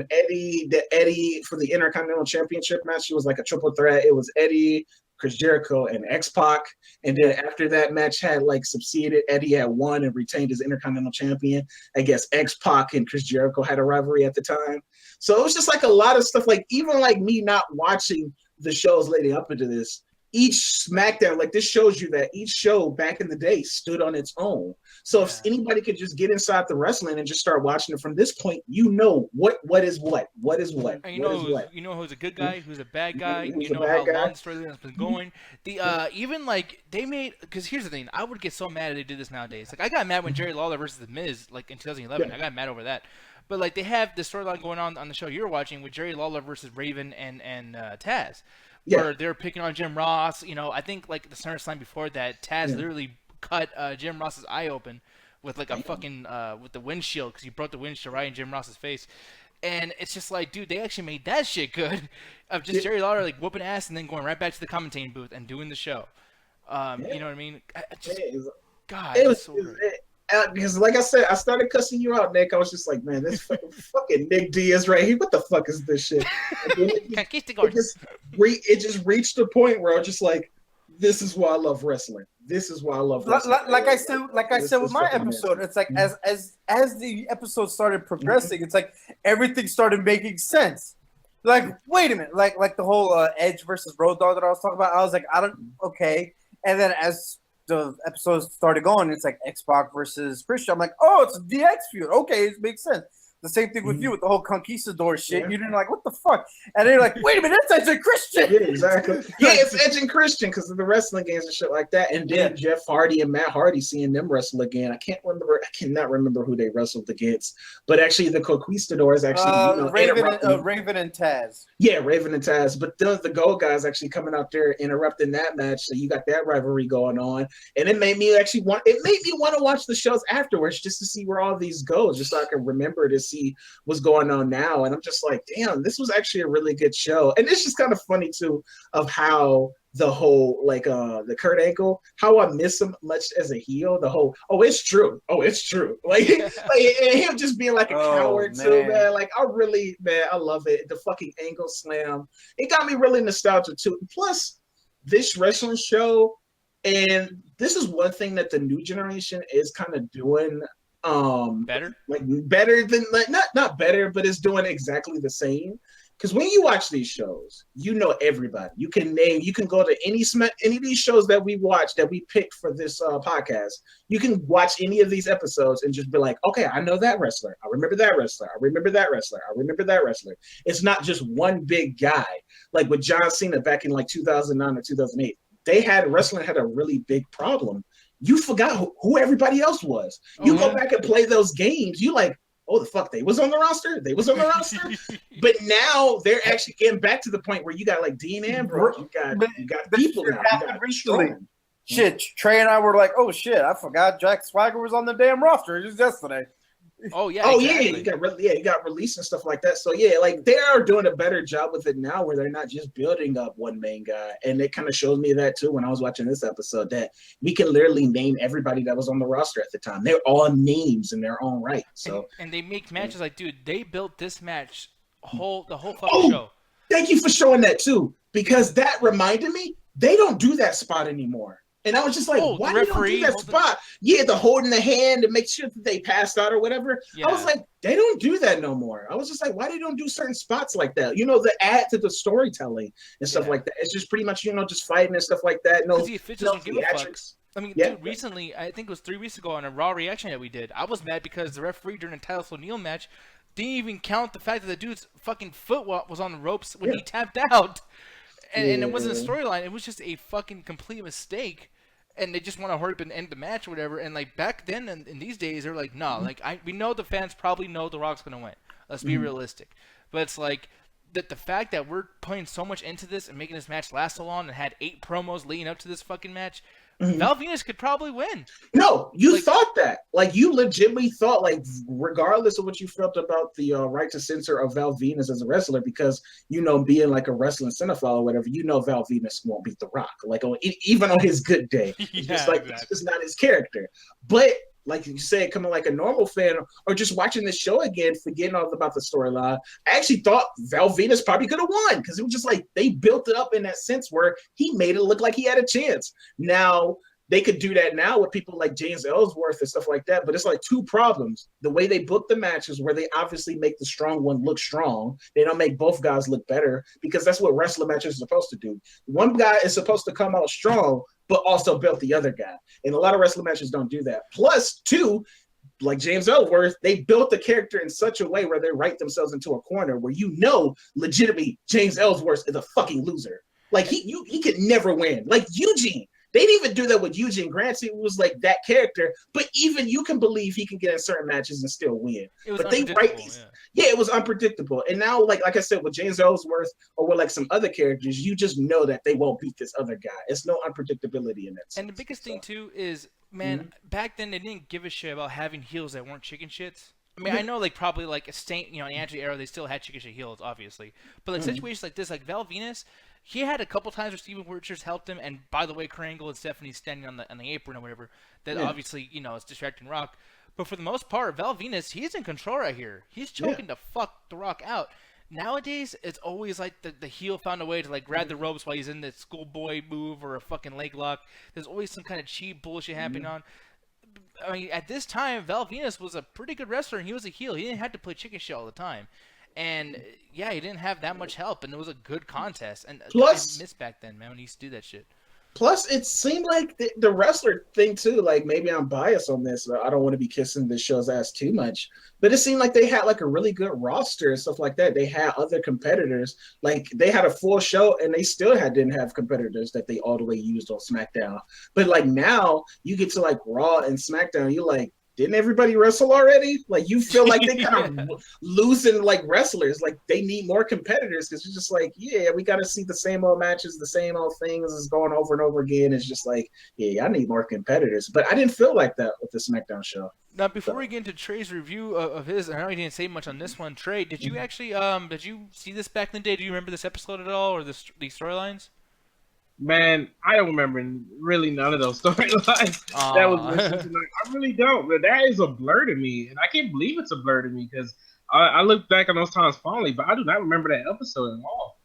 S3: Eddie for the Intercontinental Championship match, it was like a triple threat. It was Eddie, Chris Jericho, and X-Pac. And then after that match had like succeeded, Eddie had won and retained his Intercontinental Champion. I guess X-Pac and Chris Jericho had a rivalry at the time. So it was just like a lot of stuff, like even like me not watching the shows leading up into this, each SmackDown, like this shows you that each show back in the day stood on its own. So if anybody could just get inside the wrestling and just start watching it from this point, you know what is what is what.
S1: And you know who's a good guy, who's a bad guy. You know how long the storyline has been going. The even like they made, because here's the thing, I would get so mad if they did this nowadays. Like I got mad when Jerry Lawler versus The Miz, like in 2011. Yeah. I got mad over that. But like they have the storyline going on the show you're watching with Jerry Lawler versus Raven and Taz. Where they're picking on Jim Ross. You know, I think like the SummerSlam before that, Taz literally cut Jim Ross's eye open with like a fucking with the windshield because he broke the windshield right in Jim Ross's face. And it's just like, dude, they actually made that shit good. Of just Jerry Lawler like whooping ass and then going right back to the commentating booth and doing the show. You know what I mean? God,
S3: it was
S1: so great.
S3: Because like I said, I started cussing you out, Nick. I was just like, man, this fucking Nick Diaz right here. What the fuck is this shit? It just reached a point where I was just like, this is why I love wrestling. This is why I love wrestling.
S2: Like I said with my episode, it's like as the episode started progressing, it's like everything started making sense. Like, wait a minute, like the whole Edge versus Road Dogg that I was talking about. I was like, okay. And then as the episodes started going, it's like X-Pac versus Christian. I'm like, oh, it's a DX feud. Okay, it makes sense. The same thing with you with the whole Conquistador shit. You didn't like, what the fuck? And they're like, wait a minute, that's Edge and Christian.
S3: Yeah, exactly. Yeah, it's Edge and Christian because of the wrestling games and shit like that. And then Jeff Hardy and Matt Hardy seeing them wrestle again. I cannot remember who they wrestled against. But actually, the Conquistadors actually
S2: Raven and Taz.
S3: Yeah, Raven and Taz. But the Gold guys actually coming out there interrupting that match. So you got that rivalry going on. And it made me want to watch the shows afterwards just to see where all these go, just so I can remember to see what's going on now. And I'm just like, damn, this was actually a really good show. And it's just kind of funny too of how the whole the Kurt Angle, how I miss him much as a heel. The whole it's true like and him just being like a coward too, man. Like I love it. The fucking Angle slam, it got me really nostalgic too. Plus this wrestling show, and this is one thing that the new generation is kind of doing
S1: better
S3: than not better, but it's doing exactly the same. Because when you watch these shows, you know everybody. You can go to any of these shows that we watch that we picked for this podcast. You can watch any of these episodes and just be like, okay, I know that wrestler. I remember that wrestler. I remember that wrestler. I remember that wrestler. It's not just one big guy. Like with John Cena back in like 2009 or 2008, wrestling had a really big problem. You forgot who everybody else was. You go back and play those games, you like, oh, the fuck, they was on the roster? But now they're actually getting back to the point where you got like Dean Ambrose, you got people now.
S2: Recently. Shit, Trey and I were like, oh shit, I forgot Jack Swagger was on the damn roster just yesterday.
S1: Oh yeah, exactly.
S3: You got released and stuff like that. So yeah, like they are doing a better job with it now, where they're not just building up one main guy. And it kind of shows me that too when I was watching this episode, that we can literally name everybody that was on the roster at the time. They're all names in their own right. So
S1: and they make matches like, dude, they built this match the whole fucking show.
S3: Thank you for showing that too, because that reminded me they don't do that spot anymore. And I was just like, why do you don't do that spot? Yeah, the holding the hand to make sure that they passed out or whatever. Yeah. I was like, they don't do that no more. I was just like, why they don't do certain spots like that? You know, the add to the storytelling and stuff like that. It's just pretty much, just fighting and stuff like that. No,
S1: the officials don't give a fuck. I mean, dude, recently, I think it was 3 weeks ago on a Raw reaction that we did, I was mad because the referee during the Titus O'Neil match didn't even count the fact that the dude's fucking foot was on the ropes when he tapped out. And it wasn't a storyline. It was just a fucking complete mistake. And they just want to hurry up and end the match or whatever. And like back then in these days, they're like, no, we know the fans probably know The Rock's going to win. Let's be realistic. But it's like the fact that we're putting so much into this and making this match last so long and had 8 promos leading up to this fucking match, Val Venus could probably win.
S3: No, you thought that. Like, you legitimately thought, like, regardless of what you felt about the right to censor of Val Venus as a wrestler, because, being like a wrestling cinephile or whatever, Val Venus won't beat The Rock. Like, even on his good day. It's just like, exactly. It's not his character. But, like you said, coming like a normal fan or just watching the show again, forgetting all about the storyline, I actually thought Val Venus probably could have won, because it was just like they built it up in that sense where he made it look like he had a chance. Now, they could do that now with people like James Ellsworth and stuff like that, but it's like 2 problems. The way they book the matches, where they obviously make the strong one look strong. They don't make both guys look better, because that's what wrestling matches are supposed to do. One guy is supposed to come out strong, but also build the other guy. And a lot of wrestling matches don't do that. Plus, 2, like James Ellsworth, they built the character in such a way where they write themselves into a corner where legitimately James Ellsworth is a fucking loser. Like he could never win. Like Eugene. They didn't even do that with Eugene. Granted, it was like that character, but even you can believe he can get in certain matches and still win.
S1: It was
S3: it was unpredictable. And now, like I said, with James Ellsworth or with like some other characters, you just know that they won't beat this other guy. It's no unpredictability in that sense.
S1: And the biggest thing too is, man, back then they didn't give a shit about having heels that weren't chicken shits. I mean, I know like probably like a Stain, in Attitude Era, they still had chicken shit heels, obviously. But like situations like this, like Val Venus, he had a couple times where Steven Richards helped him, and by the way, Kurt Angle and Stephanie standing on the apron or whatever. That obviously is distracting Rock. But for the most part, Val Venus, he's in control right here. He's choking the fuck the Rock out. Nowadays, it's always like the heel found a way to like grab the ropes while he's in the schoolboy move or a fucking leg lock. There's always some kind of cheap bullshit happening on. I mean, at this time, Val Venus was a pretty good wrestler, and he was a heel. He didn't have to play chicken shit all the time. And, yeah, he didn't have that much help, and it was a good contest. And
S3: Plus,
S1: I missed back then, man, when he used to do that shit.
S3: Plus, it seemed like the wrestler thing, too, like, maybe I'm biased on this, but I don't want to be kissing the show's ass too much. But it seemed like they had, like, a really good roster and stuff like that. They had other competitors. Like, they had a full show, and they still didn't have competitors that they all the way used on SmackDown. But, like, now, you get to, like, Raw and SmackDown, you're like, didn't everybody wrestle already? Like, you feel like they kind of losing, like, wrestlers. Like, they need more competitors because it's just like, yeah, we got to see the same old matches, the same old things is going over and over again. It's just like, yeah, I need more competitors. But I didn't feel like that with the SmackDown show.
S1: Now, before we get into Trey's review of his, I know he didn't say much on this one. Trey, did you actually, did you see this back in the day? Do you remember this episode at all or these storylines?
S4: Man, I don't remember really none of those storylines that was mentioned tonight. I really don't. But that is a blur to me, and I can't believe it's a blur to me because I look back on those times fondly, but I do not remember that episode at all.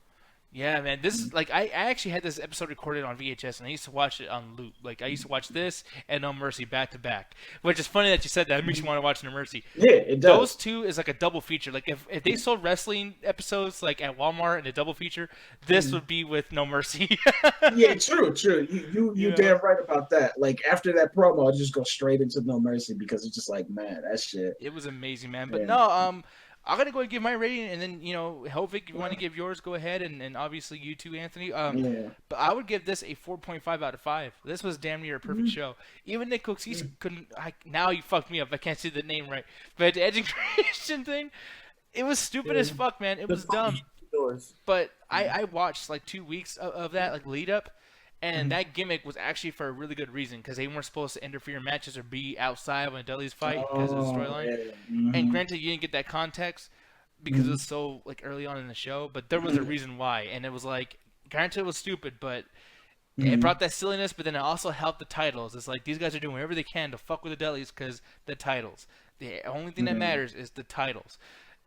S1: Yeah, man. This is like I actually had this episode recorded on VHS, and I used to watch it on loop. Like I used to watch this and No Mercy back to back, which is funny that you said that. It makes you want to watch No Mercy.
S3: Yeah, it does.
S1: Those two is like a double feature. Like if they sold wrestling episodes like at Walmart in a double feature, this would be with No Mercy.
S3: Yeah, true. You damn right about that. Like after that promo, I'll just go straight into No Mercy because it's just like, man, that shit.
S1: It was amazing, man. But no, I'm gonna go and give my rating, and then Hovik, if you want to give yours, go ahead, and obviously you too, Anthony. But I would give this a 4.5 out of 5. This was damn near a perfect show. Even Nick Cooks couldn't. Now you fucked me up. I can't say the name right. But the Edge and Christian thing, it was stupid as fuck, man. It was dumb. But I watched like 2 weeks of that like lead up. And that gimmick was actually for a really good reason because they weren't supposed to interfere in matches or be outside when Dudley's fight because of the storyline. And granted, you didn't get that context because it was so like early on in the show, but there was a reason why. And it was like, granted, it was stupid, but it brought that silliness. But then it also helped the titles. It's like these guys are doing whatever they can to fuck with the Dudleys because the titles. The only thing that matters is the titles,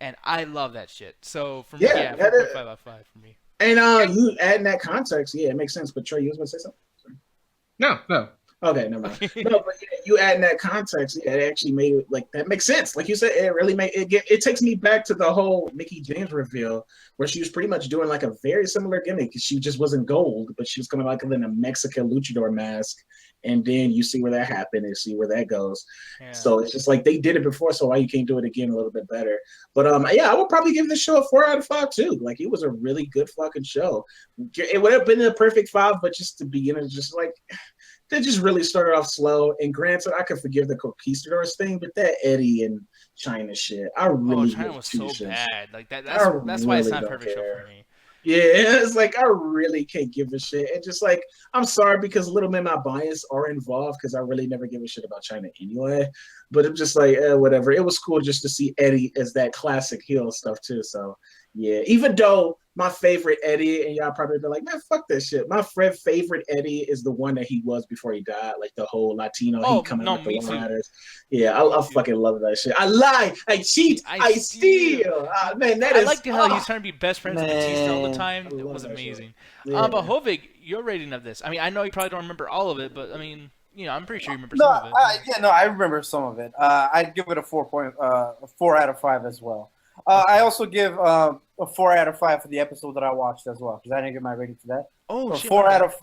S1: and I love that shit. So for me, 4.5 out of 5 for me.
S3: And you adding that context, it makes sense. But Trey, you was going to say something?
S4: No.
S3: Okay, never mind. No, but you adding that context, it actually made it like that makes sense. Like you said, it really it takes me back to the whole Mickie James reveal where she was pretty much doing like a very similar gimmick. She just wasn't gold, but she was coming like in a Mexican luchador mask. And then you see where that happened and see where that goes. Yeah. So it's just like they did it before, so why you can't do it again a little bit better. But I would probably give this show a 4 out of 5 too. Like it was a really good fucking show. It would have been a perfect 5, but just the beginning, just like they just really started off slow. And granted, I could forgive the Conquistadors thing, but that Eddie and China shit, I really
S1: China was so bad. Like that's why it's not a perfect show for me.
S3: Yeah, it's like I really can't give a shit. And just like I'm sorry because a little bit of my bias are involved because I really never give a shit about China anyway. But I'm just like whatever. It was cool just to see Eddie as that classic heel stuff too. So yeah, even though my favorite Eddie, and y'all probably be like, man, fuck that shit. My favorite Eddie is the one that he was before he died, like the whole Latino. He coming with the one-liners. Yeah, I fucking love that shit. I lie, I cheat, I steal. Man, that is.
S1: I like how he's trying to be best friends with Batista all the time. It was amazing.
S3: Yeah.
S1: But Hovig, your rating of this? I mean, I know you probably don't remember all of it, but I mean, I'm pretty sure you remember some of it.
S2: I remember some of it. I'd give it a 4 out of 5 as well. I also give a 4 out of 5 for the episode that I watched as well because I didn't get my rating for that.
S1: Oh, shit.
S2: 4 out of.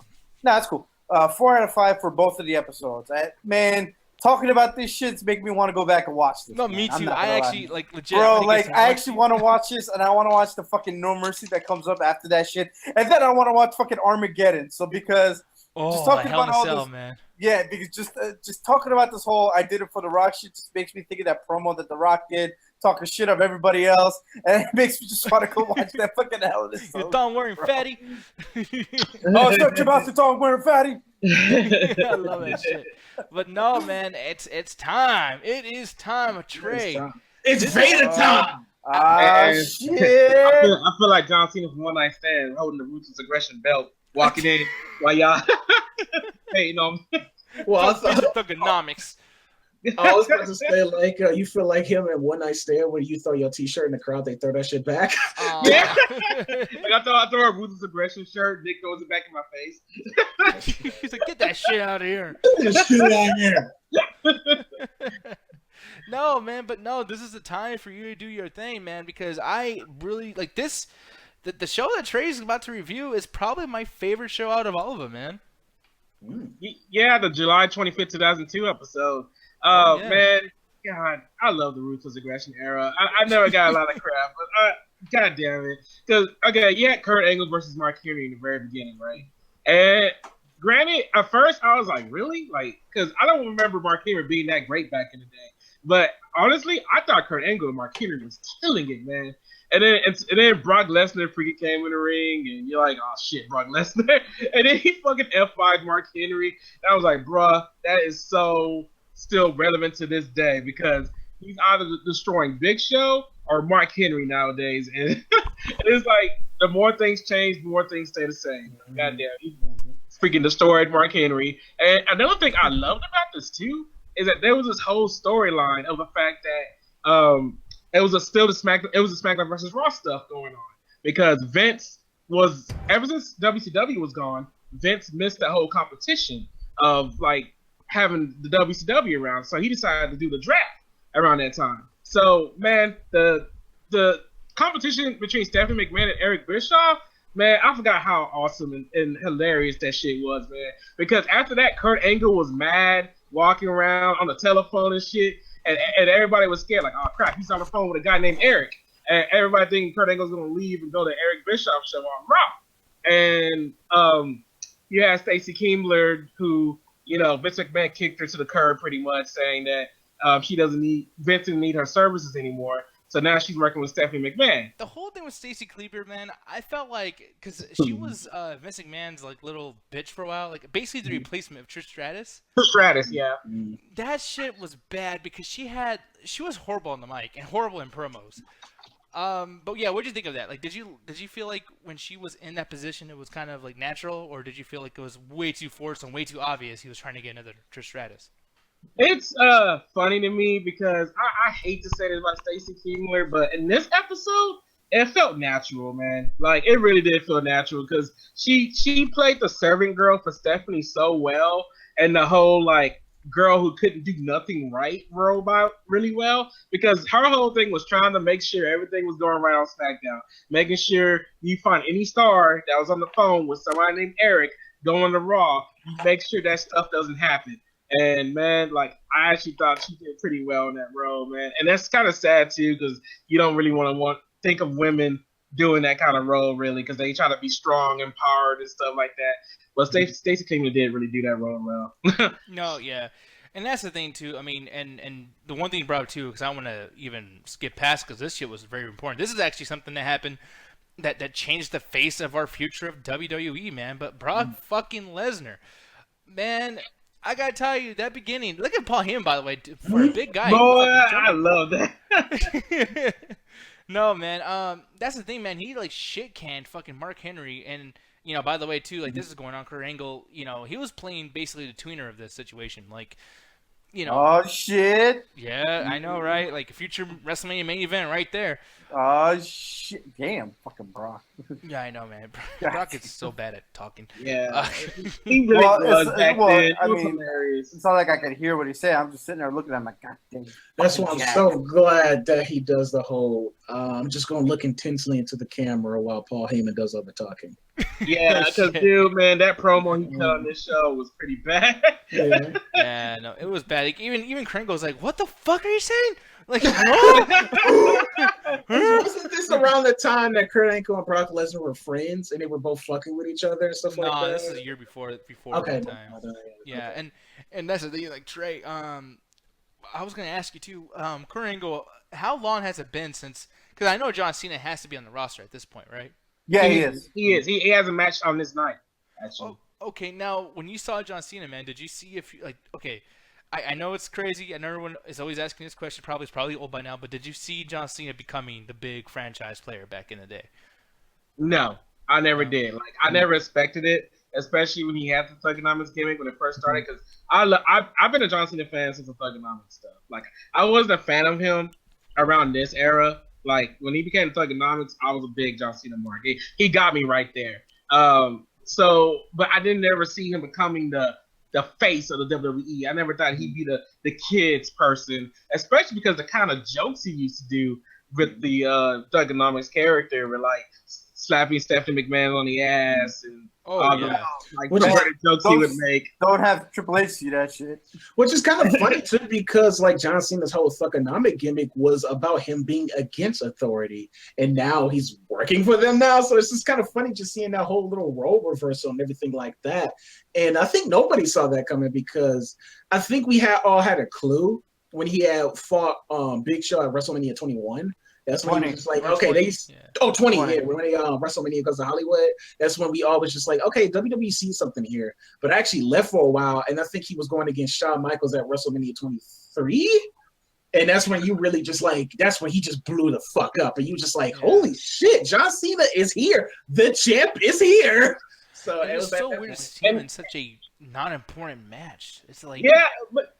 S2: No, that's cool. 4 out of 5 for both of the episodes. Man, talking about this shit's making me want to go back and watch this.
S1: No, me too. I actually legit.
S2: Bro, I actually want to watch this, and I want to watch the fucking No Mercy that comes up after that shit, and then I want to watch fucking Armageddon. So because just talking about all this,
S1: man.
S2: Yeah, because just talking about this whole I did it for The Rock shit just makes me think of that promo that The Rock did, talking shit of everybody else, and it makes me just want to go watch that fucking hell of this.
S1: Your thumb wearing fatty.
S2: Shut your mouth, your thumb wearing fatty.
S1: I love that shit. But no, man, it's time. It is time, Trey.
S3: It's Vader time.
S2: Shit.
S4: I feel like John Cena from One Night Stand holding the Ruthless Aggression belt, walking in while y'all hating on me.
S3: Well, I
S1: Basic thugonomics.
S3: was about to say, like, you feel like him in One Night Stand when you throw your T-shirt in the crowd, they throw that shit back.
S4: Yeah. Like I throw a Ruthless Aggression shirt, Nick throws it back in my face.
S1: He's like, get that shit out of here.
S3: Get that shit out here.
S1: No, man, but no, this is the time for you to do your thing, man, because I really like this. The show that Trey's about to review is probably my favorite show out of all of them, man.
S4: Yeah, the July 25th, 2002 episode.
S1: Oh, yeah.
S4: Man, God, I love the Ruthless Aggression era. I never got a lot of crap, but God damn it. Because, okay, you had Kurt Angle versus Mark Henry in the very beginning, right? And granted, at first I was like, really? Like, because I don't remember Mark Henry being that great back in the day. But honestly, I thought Kurt Angle and Mark Henry was killing it, man. And then Brock Lesnar freaking came in the ring, and you're like, oh shit, Brock Lesnar. And then he fucking F5'd Mark Henry. And I was like, bruh, that is so still relevant to this day because he's either destroying Big Show or Mark Henry nowadays. And it's like the more things change, the more things stay the same. Goddamn, he freaking destroyed Mark Henry. And another thing I loved about this too is that there was this whole storyline of the fact that it was a SmackDown versus Raw stuff going on because Vince was, ever since WCW was gone, Vince missed that whole competition of like having the WCW around, so he decided to do the draft around that time. So man, the competition between Stephanie McMahon and Eric Bischoff, man, I forgot how awesome and hilarious that shit was, man. Because after that, Kurt Angle was mad, walking around on the telephone and shit, and everybody was scared, like, oh crap, he's on the phone with a guy named Eric, and everybody thinking Kurt Angle's gonna leave and go to Eric Bischoff's show on Raw. And you had Stacey Keibler, who, you know, Vince McMahon kicked her to the curb pretty much, saying that Vince didn't need her services anymore. So now she's working with Stephanie McMahon.
S1: The whole thing with Stacey Keibler, man, I felt like, because she was Vince McMahon's like little bitch for a while, like basically the replacement of Trish Stratus.
S4: Trish Stratus, yeah.
S1: That shit was bad because she was horrible on the mic and horrible in promos. But yeah, what did you think of that? Like, did you feel like when she was in that position it was kind of like natural, or did you feel like it was way too forced and way too obvious he was trying to get another Trish Stratus?
S4: It's funny to me because I hate to say this about Stacey Keibler, but in this episode, it felt natural, man. Like, it really did feel natural because she played the servant girl for Stephanie so well, and the whole, like, girl who couldn't do nothing right robot really well, because her whole thing was trying to make sure everything was going right on SmackDown, making sure you find any star that was on the phone with somebody named Eric going to Raw, you make sure that stuff doesn't happen. And man, like, I actually thought she did pretty well in that role, man. And that's kind of sad too, because you don't really want to think of women doing that kind of role, really, because they try to be strong, empowered, and stuff like that. But Stacey Keibler did really do that role well.
S1: No, yeah, and that's the thing too. I mean, and the one thing you brought up too, because I want to even skip past, because this shit was very important. This is actually something that happened that changed the face of our future of WWE, man. But Brock fucking Lesnar, man. I gotta tell you, that beginning. Look at Paul Heyman, by the way, for a big guy.
S4: Boy, I love that.
S1: No, man. That's the thing, man. He like shit canned fucking Mark Henry, and you know, by the way, too, like this is going on. Kurt Angle, you know, he was playing basically the tweener of this situation, like. You know,
S2: oh shit!
S1: Yeah, I know, right? Like a future WrestleMania main event, right there.
S2: Oh shit! Damn, fucking Brock.
S1: Yeah, I know, man. Brock is so bad at talking.
S4: Yeah, he really was back then.
S2: I mean, hilarious. It's not like I could hear what he said. I'm just sitting there looking at him like, God damn.
S3: That's why I'm so glad that he does the whole. I'm just gonna look intensely into the camera while Paul Heyman does all the talking.
S4: Yeah, because dude, man, that promo he cut on this show was pretty bad.
S1: Yeah, no, it was bad. Like, even Kringle's like, "What the fuck are you saying?" Like,
S3: wasn't this around the time that Kurt Angle and Brock Lesnar were friends and they were both fucking with each other and stuff like that?
S1: No, this is a year before
S3: okay.
S1: that time. Yeah, okay. and that's the thing, like Trey. I was gonna ask you too, Kurt Angle. How long has it been since? Because I know John Cena has to be on the roster at this point, right?
S2: Yeah, he is.
S4: He is. He has a match on this night, actually.
S1: Oh, okay, now when you saw John Cena, man, did you see if like? Okay, I know it's crazy. I know everyone is always asking this question. It's probably old by now. But did you see John Cena becoming the big franchise player back in the day?
S4: No, I never did. Like, I never expected it, especially when he had the Thugonomics gimmick when it first started. Because I've been a John Cena fan since the Thugonomics stuff. Like, I wasn't a fan of him around this era. Like, when he became Thugonomics, I was a big John Cena mark. He got me right there. But I didn't ever see him becoming the face of the WWE. I never thought he'd be the kids person, especially because the kind of jokes he used to do with the Thugonomics character were like slapping Stephanie McMahon on the ass and the jokes he would make.
S2: Don't have Triple H see that shit.
S3: Which is kind of funny too, because like John Cena's whole Thugonomic gimmick was about him being against authority, and now he's working for them now. So it's just kind of funny just seeing that whole little role reversal and everything like that. And I think nobody saw that coming, because I think we all had a clue when he had fought Big Show at WrestleMania 21. That's when he was just like, okay, 20, yeah, when WrestleMania goes to Hollywood, that's when we all was just like, okay, WWE sees something here. But I actually left for a while, and I think he was going against Shawn Michaels at WrestleMania 23. And that's when you really just like, that's when he just blew the fuck up. And you just like, holy shit, John Cena is here. The champ is here. So
S1: it was so weird to see him in such a non-important match. It's like,
S4: yeah, but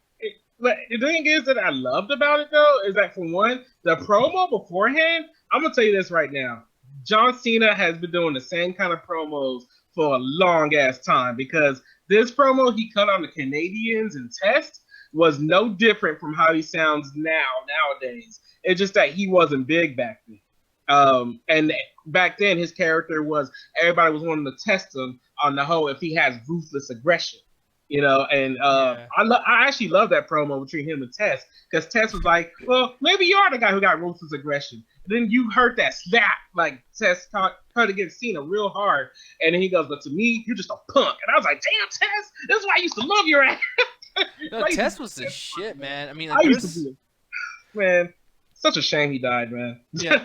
S4: the thing is that I loved about it, though, is that, for one, the promo beforehand, I'm going to tell you this right now. John Cena has been doing the same kind of promos for a long-ass time, because this promo he cut on the Canadians and Test was no different from how he sounds nowadays. It's just that he wasn't big back then. And back then, his character was, everybody was wanting to test him on the whole if he has ruthless aggression. You know, and I actually love that promo between him and Tess, because Tess was like, well, maybe you are the guy who got ruthless aggression. And then you heard that slap, like Tess cut against Cena real hard. And then he goes, but to me, you're just a punk. And I was like, damn, Tess, this is why I used to love your ass.
S1: No, Tess was the shit, man. I mean,
S4: like, I used to be man, such a shame he died, man.
S1: Yeah.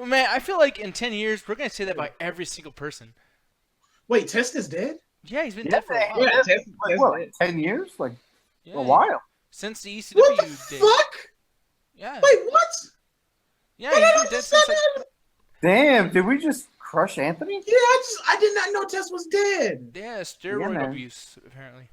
S1: Man, I feel like in 10 years, we're going to say that by every single person.
S3: Wait, Tess is dead?
S1: Yeah, he's been dead for a while.
S2: Yeah, like 10 years? Like, a while.
S1: Since the ECW
S3: what the
S1: days.
S3: fuck?
S1: Yeah.
S3: Wait, what?
S1: Yeah, he's been dead since, like...
S2: Damn, did we just crush Anthony?
S3: Yeah, I did not know Tess was dead.
S1: Yeah, steroid abuse, apparently.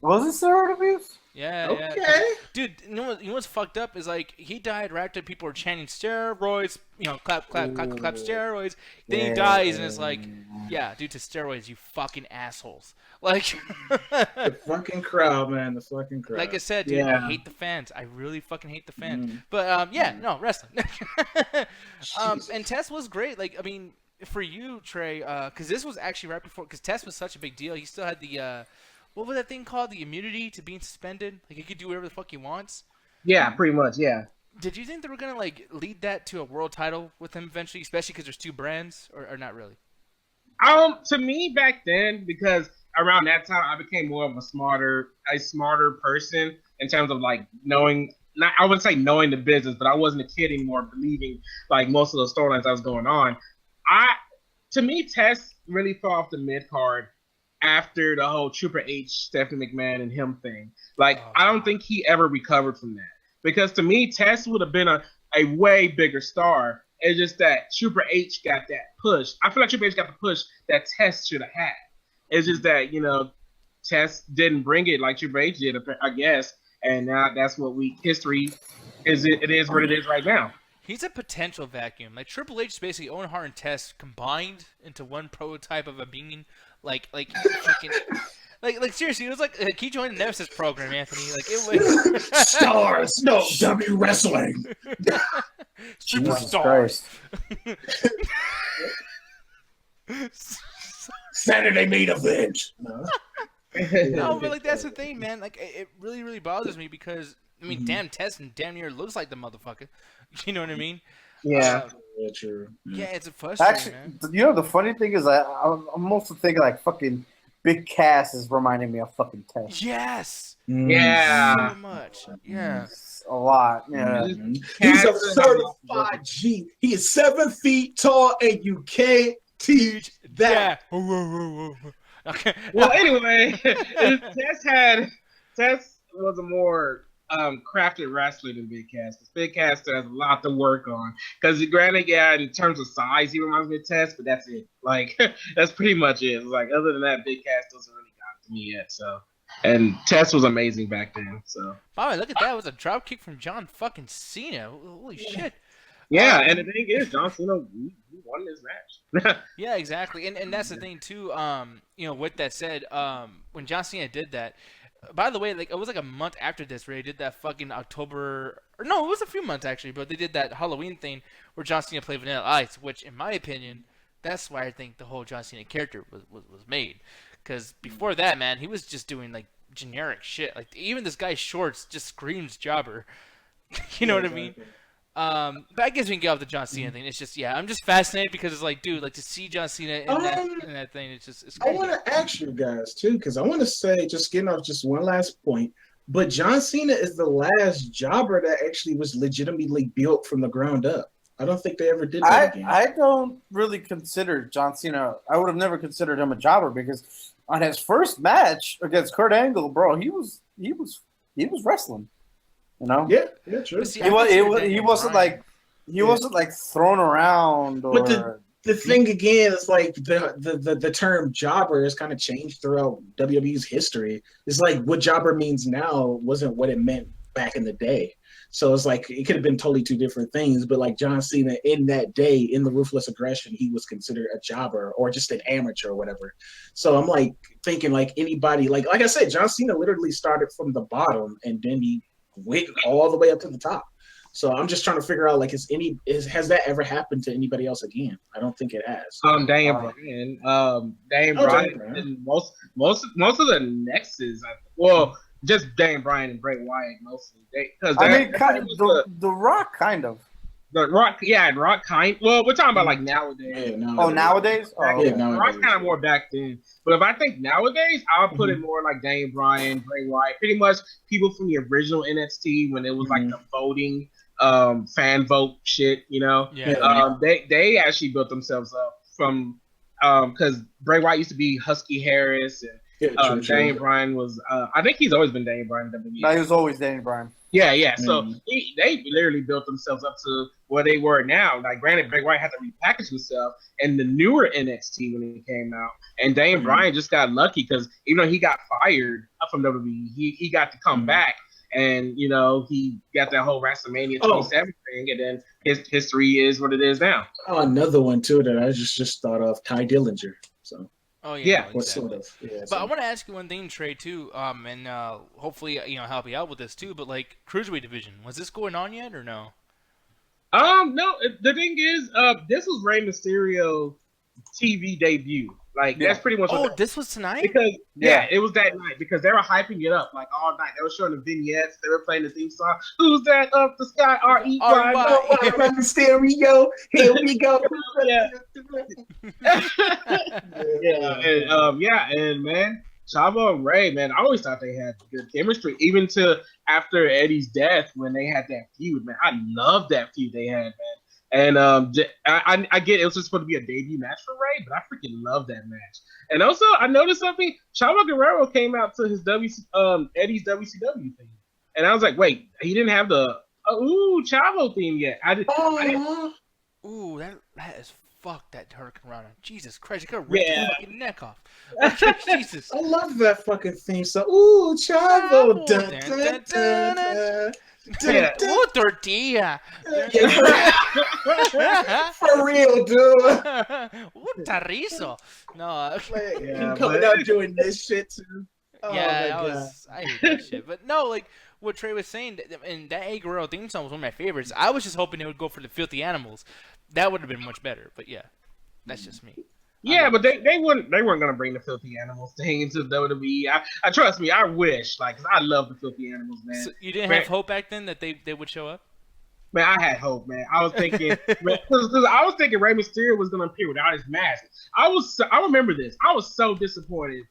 S2: Was it steroid abuse?
S1: Yeah,
S3: okay.
S1: Yeah. Dude, you know what's fucked up is, like, he died right after people were chanting steroids, clap, steroids. Then he dies, and it's like, yeah, due to steroids, you fucking assholes. Like,
S3: the fucking crowd, man, the fucking crowd.
S1: Like I said, dude, I hate the fans. I really fucking hate the fans. But, wrestling. And Tess was great. Like, I mean, for you, Trey, because this was actually right before, because Tess was such a big deal. He still had the, what was that thing called? The immunity to being suspended? Like, he could do whatever the fuck he wants?
S4: Yeah, pretty much, yeah.
S1: Did you think they were going to, like, lead that to a world title with him eventually, especially because there's two brands, or not really?
S4: To me, back then, because around that time, I became more of a smarter person in terms of, like, knowing, I wouldn't say knowing the business, but I wasn't a kid anymore believing, like, most of the storylines that was going on. To me, Tess really fell off the mid-card after the whole Triple H, Stephanie McMahon, and him thing. Like, I don't think he ever recovered from that. Because to me, Tess would have been a way bigger star. It's just that Triple H got that push. I feel like Triple H got the push that Tess should have had. It's just that, Tess didn't bring it like Triple H did, I guess. And now that's what history is. It is what it is right now.
S1: He's a potential vacuum. Like, Triple H is basically Owen Hart and Tess combined into one prototype of a being. Like fucking, like seriously, it was like, can you join the Nemesis program, Anthony? Like, it was
S3: stars, no W wrestling,
S1: superstars.
S3: Saturday main event.
S1: No, but like that's the thing, man. Like, it really, really bothers me because I mean, damn, Tess damn near looks like the motherfucker. You know what I mean?
S4: Yeah.
S1: True. Yeah, it's a frustrating,
S2: actually,
S1: man.
S2: The funny thing is, I'm also thinking like fucking Big Cass is reminding me of fucking Tess.
S1: Yes.
S4: Yeah.
S1: So much. Yeah.
S2: A lot. Yeah.
S3: He's a certified G. He is 7 feet tall, and you can't teach that.
S1: Yeah. Okay.
S4: Well, anyway, Tess was a more crafted wrestler than Big Cass. Big Cass has a lot to work on. Because granted, yeah, in terms of size, he reminds me of Test, but that's it. Like that's pretty much it. Like other than that, Big Cass doesn't really got to me yet. So, and Test was amazing back then. So,
S1: By the way, look at that! It was a drop kick from John fucking Cena. Holy shit!
S4: yeah, and the thing is, John Cena he won this match.
S1: Yeah, exactly. And that's the thing too. With that said, when John Cena did that, by the way, like it was like a month after this where they did that fucking October, or no, it was a few months actually, but they did that Halloween thing where John Cena played Vanilla Ice, which in my opinion, that's why I think the whole John Cena character was made. Because before that, man, he was just doing like generic shit. Like even this guy's shorts just screams jobber. You know what I mean? But I guess we can get off the John Cena thing. It's just, yeah, I'm just fascinated because it's like, dude, like to see John Cena in that thing, it's
S3: I
S1: crazy.
S3: want to ask you guys too, because I want to say, just getting off just one last point, but John Cena is the last jobber that actually was legitimately built from the ground up. I don't think they ever did that again.
S2: I don't really consider John Cena. I would have never considered him a jobber because on his first match against Kurt Angle, bro, he was wrestling. You know?
S3: Yeah, true.
S1: See,
S2: He wasn't like thrown around or.
S3: But the thing again is like the term jobber has kind of changed throughout WWE's history. It's like what jobber means now wasn't what it meant back in the day. So it's like it could have been totally two different things. But like John Cena in that day in the Ruthless Aggression, he was considered a jobber or just an amateur or whatever. So I'm like thinking like anybody like I said, John Cena literally started from the bottom and then he went all the way up to the top. So I'm just trying to figure out like has that ever happened to anybody else again? I don't think it has.
S4: Daniel Bryan. Daniel Bryan. And most of the Nexus. Just Daniel Bryan and Bray Wyatt mostly.
S2: The Rock kind of.
S4: The Rock, yeah, and Rock kind. Well, we're talking about like nowadays.
S3: Yeah,
S2: nowadays? Oh,
S3: yeah,
S2: okay.
S4: Rock's kind of more back then. But if I think nowadays, I'll put it more like Daniel Bryan, Bray Wyatt, pretty much people from the original NXT when it was like the voting, fan vote shit. You know, they actually built themselves up from because Bray Wyatt used to be Husky Harris and. Daniel Bryan was, I think he's always been Daniel Bryan.
S2: No, he was always Daniel Bryan.
S4: Yeah. So they literally built themselves up to where they were now. Like, granted, Bray Wyatt had to repackage himself in the newer NXT when he came out. And Daniel Bryan just got lucky because even though he got fired from WWE, he got to come back. And, you know, he got that whole WrestleMania 27 thing. And then his history is what it is now.
S3: Oh, another one, too, that I just thought of, Ty Dillinger. So.
S1: Oh yeah, exactly.
S3: Sort of. Yeah,
S1: but I want to ask you one thing, Trey, too, and hopefully help you out with this too. But like cruiserweight division, was this going on yet or no?
S4: No. The thing is, this was Rey Mysterio TV debut. Like that's pretty much.
S1: Oh, this was tonight.
S4: Because it was that night because they were hyping it up like all night. They were showing the vignettes. They were playing the theme song. Who's that up the sky? R.E.Y.
S3: Rey Mysterio. Here we go.
S4: And man, Chavo and Ray, man, I always thought they had good chemistry, even to after Eddie's death when they had that feud. Man, I love that feud they had, man. And I get it was just supposed to be a debut match for Ray, but I freaking love that match. And also, I noticed something. Chavo Guerrero came out to his Eddie's WCW theme, and I was like, wait, he didn't have the Chavo theme yet.
S1: Ooh, that is fuck that Hurricane Rana. Jesus Christ, you could have ripped his fucking neck off. Jesus.
S3: I love that fucking theme song. Ooh, Chavo. Dun, dun, dun, dun.
S1: Ooh, tortilla.
S3: For real, dude.
S1: Ooh, chorizo. No.
S3: You coming out doing this shit too. Oh
S1: I hate that shit. But no, like what Trey was saying, and that A Guerrero theme song was one of my favorites. I was just hoping they would go for the Filthy Animals. That would have been much better. But yeah, that's just me.
S4: Yeah, but they weren't gonna bring the Filthy Animals thing into WWE. I trust me, I wish, like, 'cause I love the Filthy Animals, man.
S1: So you didn't have hope back then that they would show up?
S4: Man, I had hope, man. I was thinking, because I was thinking Rey Mysterio was gonna appear without his mask. I remember this. I was so disappointed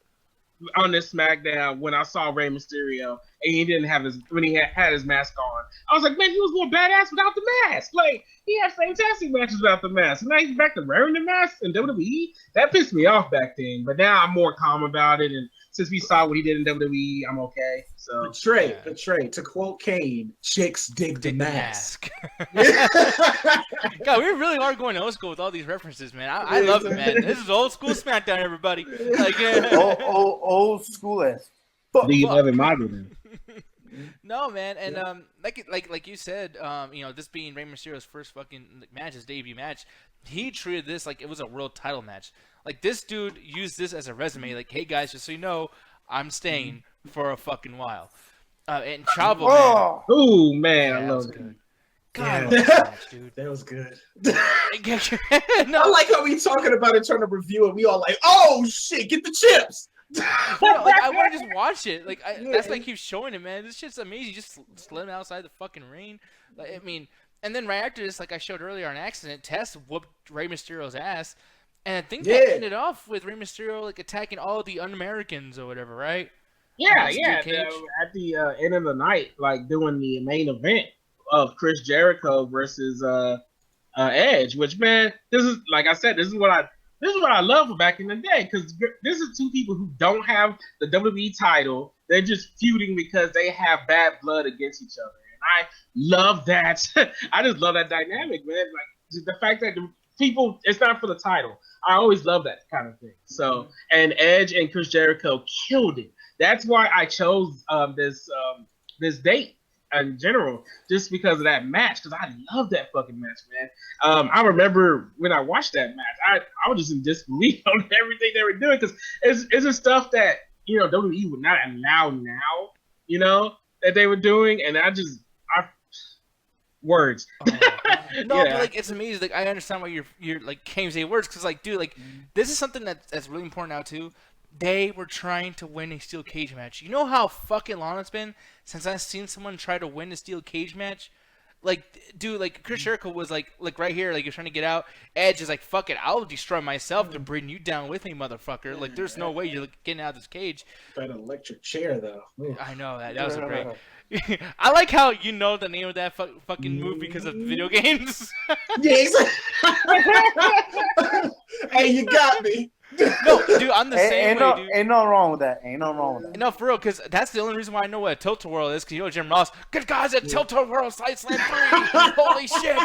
S4: on this SmackDown when I saw Rey Mysterio and he didn't have when he had his mask on. I was like, man, he was more badass without the mask. Like, he had fantastic matches without the mask. And now he's back to wearing the mask in WWE. That pissed me off back then. But now I'm more calm about it. And since we saw what he did in WWE, I'm okay. So
S3: Betray. To quote Kane, chicks dig the mask.
S1: God, we really are going old school with all these references, man. I love it, man. This is old school SmackDown, everybody. Like,
S2: old school ass.
S4: do you love it, Marvin?
S1: No, man, and like you said, this being Rey Mysterio's first fucking match, his debut match, he treated this like it was a world title match. Like, this dude used this as a resume. Like, hey guys, just so you know, I'm staying for a fucking while. And Chavo, man.
S4: Oh man,
S1: Yeah,
S4: I
S1: that was
S4: love it.
S1: good. God, I love this match, dude.
S3: That was good.
S1: No.
S3: I like how we talking about it, trying to review it. We all like, oh shit, get the chips.
S1: I want to just watch it. Like, that's why I keep showing it, man. This shit's amazing. Just let him outside the fucking ring. Like, I mean, and then right after this, like I showed earlier on accident, Tess whooped Rey Mysterio's ass, and I think that ended off with Rey Mysterio like attacking all the Un-Americans or whatever, right?
S4: Yeah. At the end of the night, like doing the main event of Chris Jericho versus Edge, which, man, this is, like I said, this is what I love back in the day, because this is two people who don't have the WWE title. They're just feuding because they have bad blood against each other. And I love that. I just love that dynamic, man. Like, the fact that the people, it's not for the title. I always love that kind of thing. So, and Edge and Chris Jericho killed it. That's why I chose this date in general, just because of that match, because I love that fucking match, man. I remember when I watched that match, I was just in disbelief on everything they were doing, because it's just stuff that, WWE would not allow now, that they were doing, and words.
S1: No, but like, it's amazing. Like, I understand why you're like can't say words, because like, dude, like, this is something that's really important now too. They were trying to win a steel cage match. You know how fucking long it's been since I've seen someone try to win a steel cage match? Like, dude, like, Chris Jericho was like right here, like, you're trying to get out. Edge is like, fuck it, I'll destroy myself to bring you down with me, motherfucker. Like, there's no way you're getting out of this cage.
S3: That electric chair, though. Ooh.
S1: I know, that was great. I like how you know the name of that fucking move because of video games.
S3: Yeah, exactly. Hey, you got me.
S1: No, dude, I'm the same way, dude.
S2: Ain't no wrong with that.
S1: No, for real, because that's the only reason why I know what a tilt-a-whirl is, because Jim Ross, good guys at tilt-a-whirl side slam 3. Holy shit.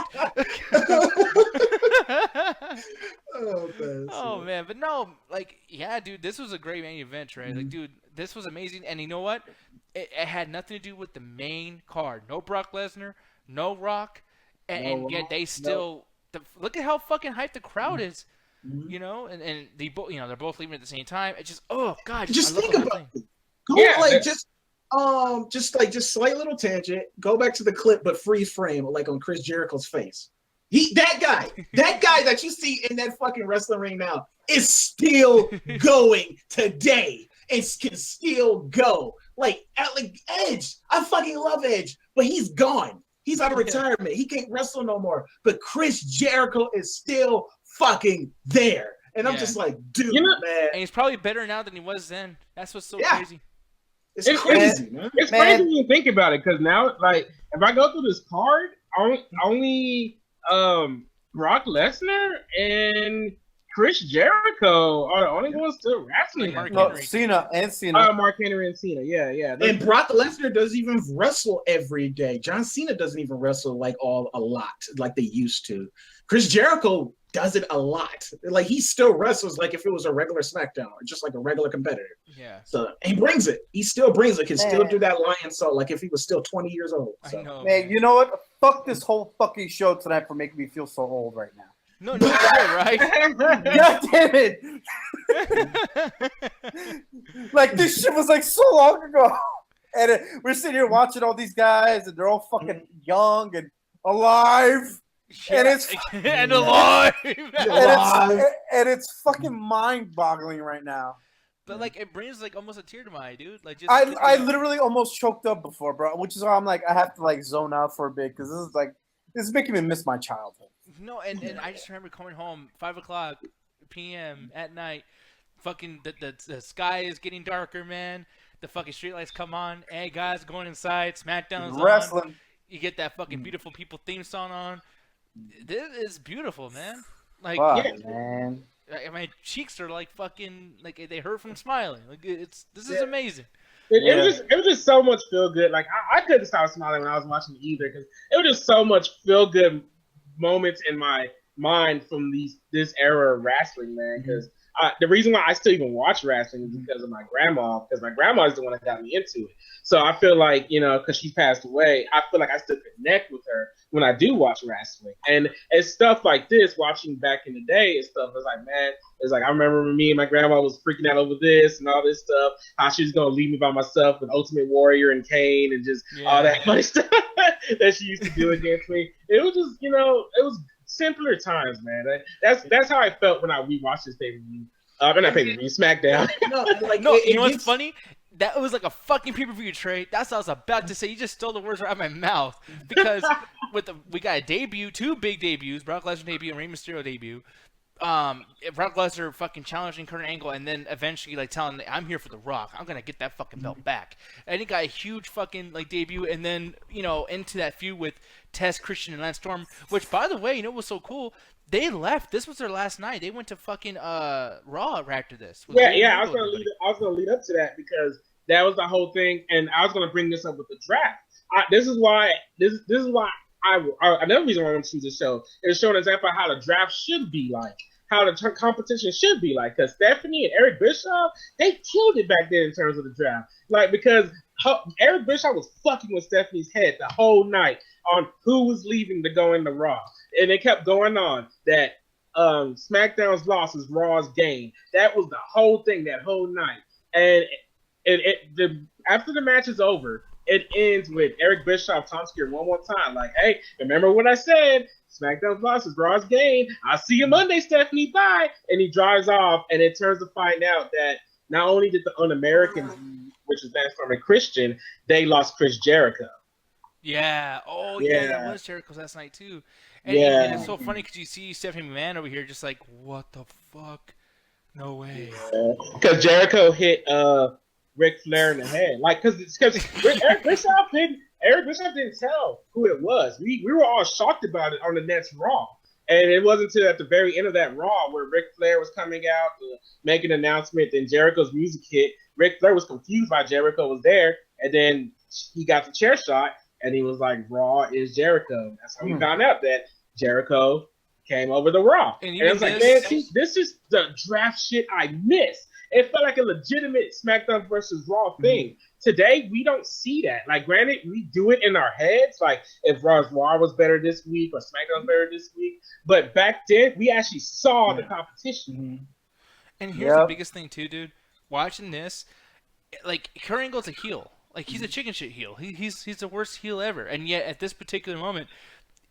S1: Oh, man, but no, like, yeah, dude, this was a great main event, right? Like, dude, this was amazing, and you know what? It had nothing to do with the main card. No Brock Lesnar, no Rock, and yet they still look at how fucking hyped the crowd is. And they both, they're both leaving at the same time. It's just, oh god,
S3: just
S1: I
S3: think
S1: love
S3: about it. Go just slight little tangent. Go back to the clip, but freeze frame, like on Chris Jericho's face. That guy that you see in that fucking wrestling ring now is still going today and can still go. Like Edge, I fucking love Edge, but he's gone. He's out of retirement. He can't wrestle no more. But Chris Jericho is still fucking there. And I'm just like, dude, man.
S1: And he's probably better now than he was then. That's what's so crazy.
S3: It's crazy, man.
S4: It's crazy when you think about it, because now, like, if I go through this card, only Brock Lesnar and Chris Jericho are the only ones still wrestling.
S2: Cena.
S4: Mark Henry and Cena. Yeah.
S3: And Brock Lesnar doesn't even wrestle every day. John Cena doesn't even wrestle a lot like they used to. Chris Jericho does it a lot. Like, he still wrestles like if it was a regular SmackDown or just like a regular competitor.
S1: Yeah.
S3: So he brings it. He still brings it. Can still do that lion salt like if he was still 20 years old. So.
S1: I know,
S2: man, you know what? Fuck this whole fucking show tonight for making me feel so old right now.
S1: No, right?
S2: God damn it! Like, this shit was like so long ago, and we're sitting here watching all these guys, and they're all fucking young and alive, and it's
S1: and alive,
S2: and it's fucking mind-boggling right now.
S1: But like, it brings like almost a tear to my eye, dude. Like, just
S2: I literally almost choked up before, bro. Which is why I'm like, I have to like zone out for a bit, because this is making me miss my childhood.
S1: No, and I just remember coming home 5:00 p.m. at night. Fucking the sky is getting darker, man. The fucking streetlights come on. Hey guys, going inside. SmackDown's
S2: wrestling.
S1: On. You get that fucking beautiful people theme song on. This is beautiful, man. Like,
S2: man.
S1: My cheeks are like fucking like they hurt from smiling. Like this is amazing.
S4: It was just so much feel good. Like I couldn't stop smiling when I was watching it either because it was just so much feel good moments in my mind from this era of wrestling, man. Because the reason why I still even watch wrestling is because of my grandma. Because my grandma is the one that got me into it. So I feel like because she passed away, I feel like I still connect with her when I do watch wrestling. And it's stuff like this, watching back in the day and stuff. It's like, man, it's like I remember when me and my grandma was freaking out over this and all this stuff. How she was gonna leave me by myself with Ultimate Warrior and Kane and just all that funny stuff that she used to do against me. It was just, it was simpler times, man. That's how I felt when I rewatched this pay-per-view. Not pay-per-view, SmackDown.
S1: You know what's funny? That was like a fucking pay-per-view, Trey. That's what I was about to say. You just stole the words right out of my mouth. Because we got a debut, 2 big debuts, Brock Lesnar debut and Rey Mysterio debut. Brock Lesnar fucking challenging Kurt Angle and then eventually like telling I'm here for The Rock. I'm gonna get that fucking belt back. And he got a huge fucking like debut and then into that feud with Test, Christian, and Lance Storm. Which by the way, what was so cool? They left. This was their last night. They went to fucking Raw after this.
S4: Yeah. I was gonna lead up to that because that was the whole thing, and I was gonna bring this up with the draft. This is why another reason why I want to choose this show is showing example of how the draft should be like, how the competition should be like. Because Stephanie and Eric Bischoff, they killed it back then in terms of the draft. Like because Eric Bischoff was fucking with Stephanie's head the whole night on who was leaving to go into Raw, and it kept going on that SmackDown's loss is Raw's gain. That was the whole thing that whole night, and after the match is over, it ends with Eric Bischoff talking to her one more time, like, "Hey, remember what I said? SmackDown's loss is Raw's gain. I'll see you Monday, Stephanie. Bye." And he drives off, and it turns to find out that not only did the Un-Americans, which is Lance Storm and Christian, they lost Chris Jericho.
S1: Yeah. Oh, yeah. That was Jericho's last night, too. And it's so funny because you see Stephanie McMahon over here just like, what the fuck? No way.
S4: Because Jericho hit Ric Flair in the head. Like, because Eric Bischoff didn't tell who it was. We were all shocked about it on the next Raw. And it wasn't until at the very end of that Raw where Ric Flair was coming out to make an announcement, then Jericho's music hit. Ric Flair was confused why Jericho was there, and then he got the chair shot, and he was like, Raw is Jericho. That's how we found out that Jericho came over to Raw. And it was like, man, this is the draft shit I missed. It felt like a legitimate SmackDown versus Raw thing. Today, we don't see that. Like, granted, we do it in our heads, like if Raw was better this week or SmackDown was better this week. But back then, we actually saw the competition.
S1: And here's the biggest thing, too, dude. Watching this, like, Kurt Angle's a heel. Like, he's a chicken shit heel. He's the worst heel ever. And yet, at this particular moment,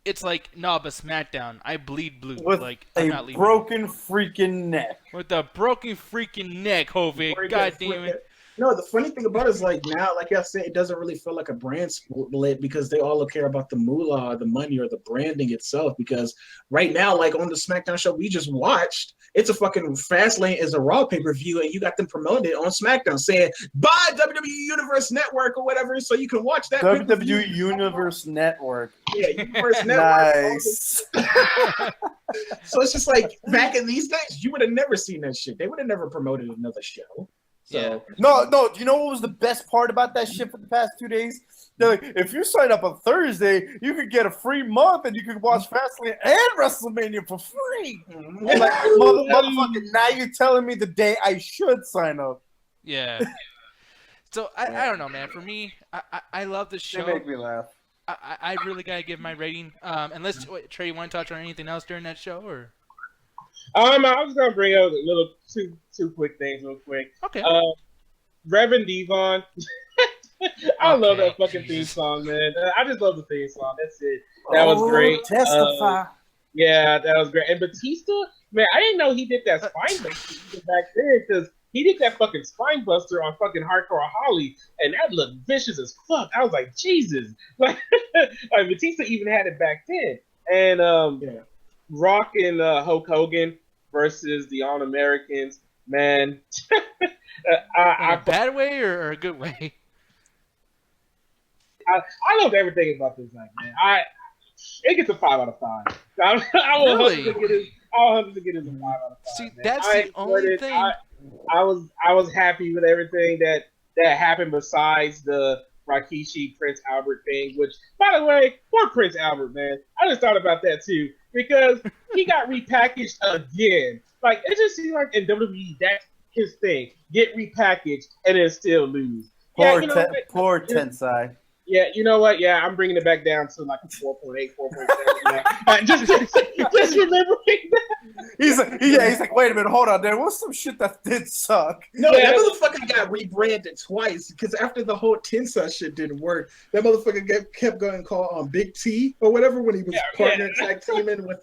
S1: it's like, nah, but SmackDown, I bleed blue.
S2: With
S1: like,
S2: I'm not leaving. Broken freaking neck.
S1: With a broken freaking neck, Hovig. God damn it.
S3: No, the funny thing about it is, like, now, like I said, it doesn't really feel like a brand split because they all care about the moolah, or the money, or the branding itself. Because right now, like on the SmackDown show we just watched, it's a fucking Fastlane is a Raw pay-per-view, and you got them promoted on SmackDown saying, buy WWE Universe Network or whatever, so you can watch that.
S2: WWE Universe Network.
S3: Yeah, Universe Network.
S2: Nice.
S3: So it's just like, back in these days, you would have never seen that shit. They would have never promoted another show. So.
S1: Yeah.
S2: No. Do you know what was the best part about that shit for the past 2 days? They're like, if you sign up on Thursday, you could get a free month and you could watch Fastlane and WrestleMania for free. I'm like, motherfucker, now you're telling me the day I should sign up.
S1: Yeah. So I don't know, man. For me, I love this show.
S2: They make me laugh.
S1: I really gotta give my rating. Unless Trey, you want to touch on anything else during that show, or?
S4: I was gonna bring up a little two quick things real quick.
S1: Okay.
S4: Reverend Devon. I love that fucking theme song, man. I just love the theme song. That's it. That was great.
S2: Testify.
S4: Yeah, that was great. And Batista, man, I didn't know he did that spine buster back then because he did that fucking spine buster on fucking Hardcore Holly, and that looked vicious as fuck. I was like, Jesus. Like Batista even had it back then. And Rock and Hulk Hogan versus the All-Americans, man.
S1: In a bad way or a good way?
S4: I love everything about this night, man. It gets a 5 out of 5. I will
S1: really?
S4: I'll have to get into 5 out of 5.
S1: See,
S4: man.
S1: that's
S4: I
S1: the
S4: enjoyed
S1: only
S4: it.
S1: thing.
S4: I was happy with everything that happened besides the Rikishi Prince Albert thing. Which, by the way, poor Prince Albert, man. I just thought about that too because he got repackaged again. Like it just seems like in WWE that's his thing: get repackaged and then still lose.
S2: Poor Tensai.
S4: Yeah, you know what? Yeah, I'm bringing it back down to like a 4.8, 4.7. Just remembering that.
S2: He's like, wait a minute, hold on. There was some shit that did suck.
S3: No,
S4: Yeah.
S3: that motherfucker got rebranded twice because after the whole Tensa shit didn't work, that motherfucker kept going called Big T or whatever when he was partner tag teaming with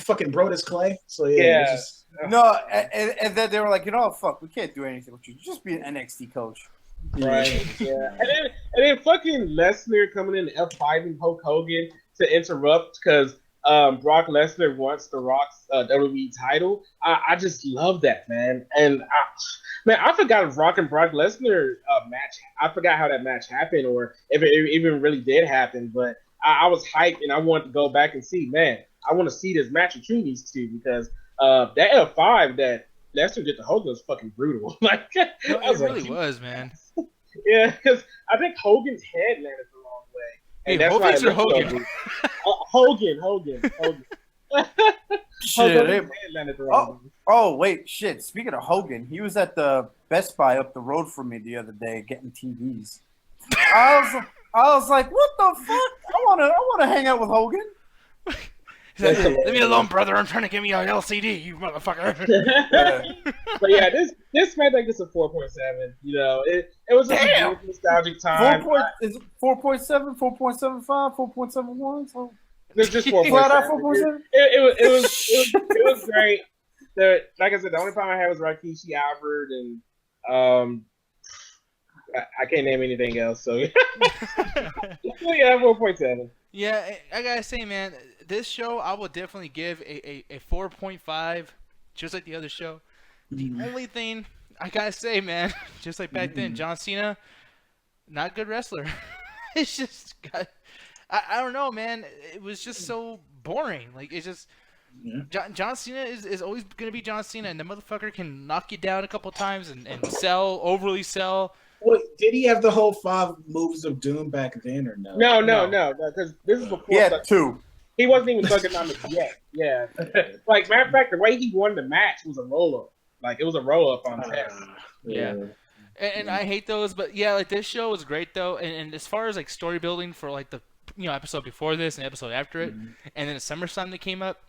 S3: fucking Brodus Clay. So yeah. Just,
S2: no, and then they were like, you know, fuck, we can't do anything with you. Just be an NXT coach.
S4: Right. Yeah. And then fucking Lesnar coming in F5ing Hulk Hogan to interrupt because Brock Lesnar wants the Rock's WWE title. I just love that, man. And I forgot Rock and Brock Lesnar match. I forgot how that match happened or if it even really did happen. But I was hyped and I wanted to go back and see. Man, I want to see this match between these two because that F5 that Lesnar did to Hogan was fucking brutal. Like
S1: No, it really was, man.
S4: Yeah, because I think Hogan's head landed the wrong way.
S1: Hey,
S4: And that's why
S1: Hogan's
S4: it
S1: or
S4: looked
S1: Hogan?
S4: so Hogan.
S2: Shit.
S4: Hogan's head landed the wrong way.
S2: Oh, wait, shit. Speaking of Hogan, he was at the Best Buy up the road from me the other day getting TVs. I was like, what the fuck? I wanna hang out with Hogan.
S1: He's like, leave me alone, brother. I'm trying to get me an LCD, you motherfucker.
S4: But yeah, this SmackDown gets a 4.7. You know, it was a good nostalgic time.
S2: 4.7, 4.75, 4.71. So
S4: It's just 4.7.
S2: flat out 4.7.
S4: It was great. Like I said, the only problem I had was Rikishi, Albert, and I can't name anything else. So yeah, 4.7.
S1: Yeah, I gotta say, man, this show I will definitely give a 4.5, just like the other show. The only thing I gotta say, man, just like back then, John Cena, not a good wrestler. It's just I don't know, man. It was just so boring. Like it's just John Cena is always gonna be John Cena, and the motherfucker can knock you down a couple times and overly sell.
S3: Wait, did he have the whole 5 moves of doom back then or no?
S4: No, because this is before.
S2: Yeah, 2.
S4: He wasn't even Thugonomics yet. Yeah, like matter of fact, the way he won the match was a roll up. Like it was a roll up on test.
S1: Yeah. And I hate those, but yeah, like this show was great though. And as far as like story building for like the episode before this and episode after it, and then SummerSlam that came up,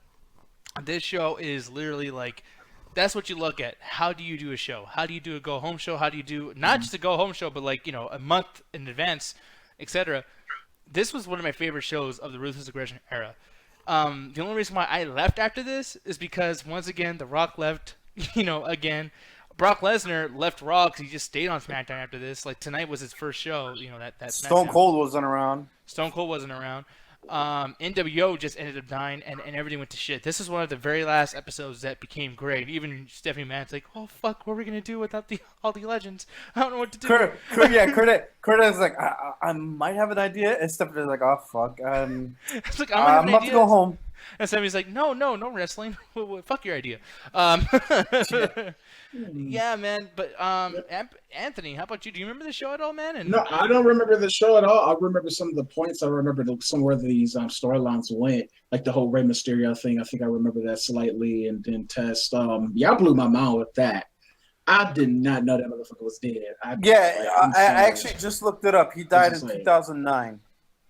S1: this show is literally like. That's what you look at. How do you do a show? How do you do a go-home show? How do you do not just a go-home show, but like a month in advance, etc. This was one of my favorite shows of the Ruthless Aggression era. The only reason why I left after this is because once again The Rock left. Again, Brock Lesnar left Raw because he just stayed on SmackDown after this. Like tonight was his first show. That
S2: Stone Cold wasn't around.
S1: Stone Cold wasn't around. NWO just ended up dying and everything went to shit. This is one of the very last episodes that became great. Even Stephanie Mann's like, oh fuck, what are we gonna do without all the legends? I don't know what to do.
S2: Kurt is like, I might have an idea, and Stephanie's like, oh fuck,
S1: It's like,
S2: I'm about to go home.
S1: And Stephanie's like, no wrestling. Fuck your idea. Yeah, man. But Anthony, how about you? Do you remember the show at all, man?
S3: No, I don't remember the show at all. I remember some of the points. I remember somewhere these storylines went, like the whole Rey Mysterio thing. I think I remember that slightly, and then Test. Y'all blew my mind with that. I did not know that motherfucker was dead.
S2: I actually just looked it up. He died in 2009.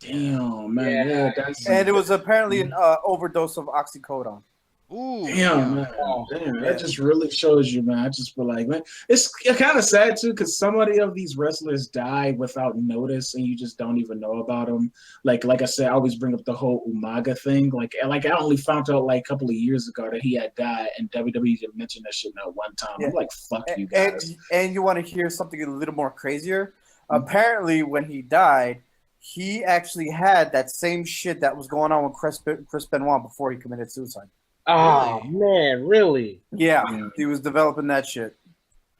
S3: Damn, man. Yeah,
S2: and it was apparently an overdose of oxycodone.
S1: Ooh,
S3: damn, man. Damn, that just really shows you, man. I just feel like, man, it's kind of sad too, because so many of these wrestlers die without notice, and you just don't even know about them. Like I said, I always bring up the whole Umaga thing. Like I only found out like a couple of years ago that he had died, and WWE didn't mention that shit not one time. I'm like, fuck you guys.
S2: And you want to hear something a little more crazier? Apparently, when he died, he actually had that same shit that was going on with Chris Benoit before he committed suicide.
S4: Oh man, really?
S2: Yeah, he was developing that shit.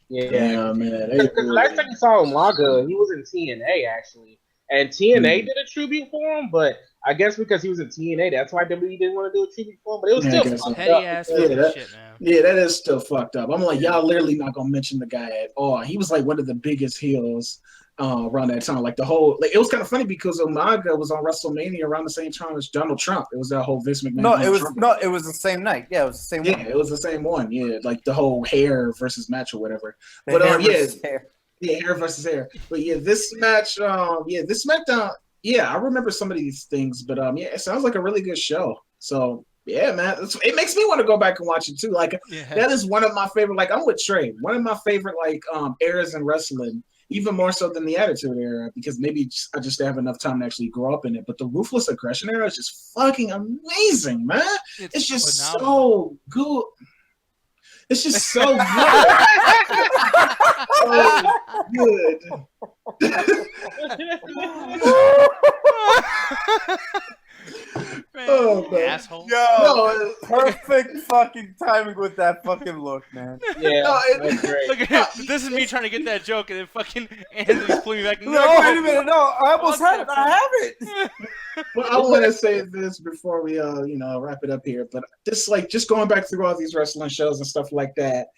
S4: Yeah, man. Because the last time you saw Umaga, he was in TNA actually, and TNA did a tribute for him. But I guess because he was in TNA, that's why WWE didn't want to do a tribute for him. But it was still fucked
S1: petty
S4: up.
S1: ass shit, man.
S3: Yeah, that is still fucked up. I'm like, y'all literally not gonna mention the guy at all. He was like one of the biggest heels around that time. Like the whole, like it was kind of funny because Umaga was on WrestleMania around the same time as Donald Trump. It was that whole Vince McMahon.
S2: It was the same night. Yeah, it was the same one.
S3: Yeah, it was the same one. Yeah, like the whole hair versus match or whatever.
S2: Hair
S3: versus hair. But yeah, this match, this SmackDown. Yeah, I remember some of these things, but yeah, it sounds like a really good show. So yeah, man, it makes me want to go back and watch it too. Like that is one of my favorite. Like I'm with Trey. One of my favorite eras in wrestling, even more so than the Attitude Era, because maybe I just have enough time to actually grow up in it. But the Ruthless Aggression Era is just fucking amazing, man. It's just so good. It's just so good. So good.
S1: Man,
S3: oh, man.
S1: asshole.
S2: Yo, perfect fucking timing with that fucking look, man.
S4: Yeah, that's great.
S1: Look at him. This is me trying to get that joke, and then fucking Anthony's pulling me back.
S2: No, wait a minute. No, I almost had it. I have it.
S3: Well, I want to say this before we wrap it up here, but just going back through all these wrestling shows and stuff like that,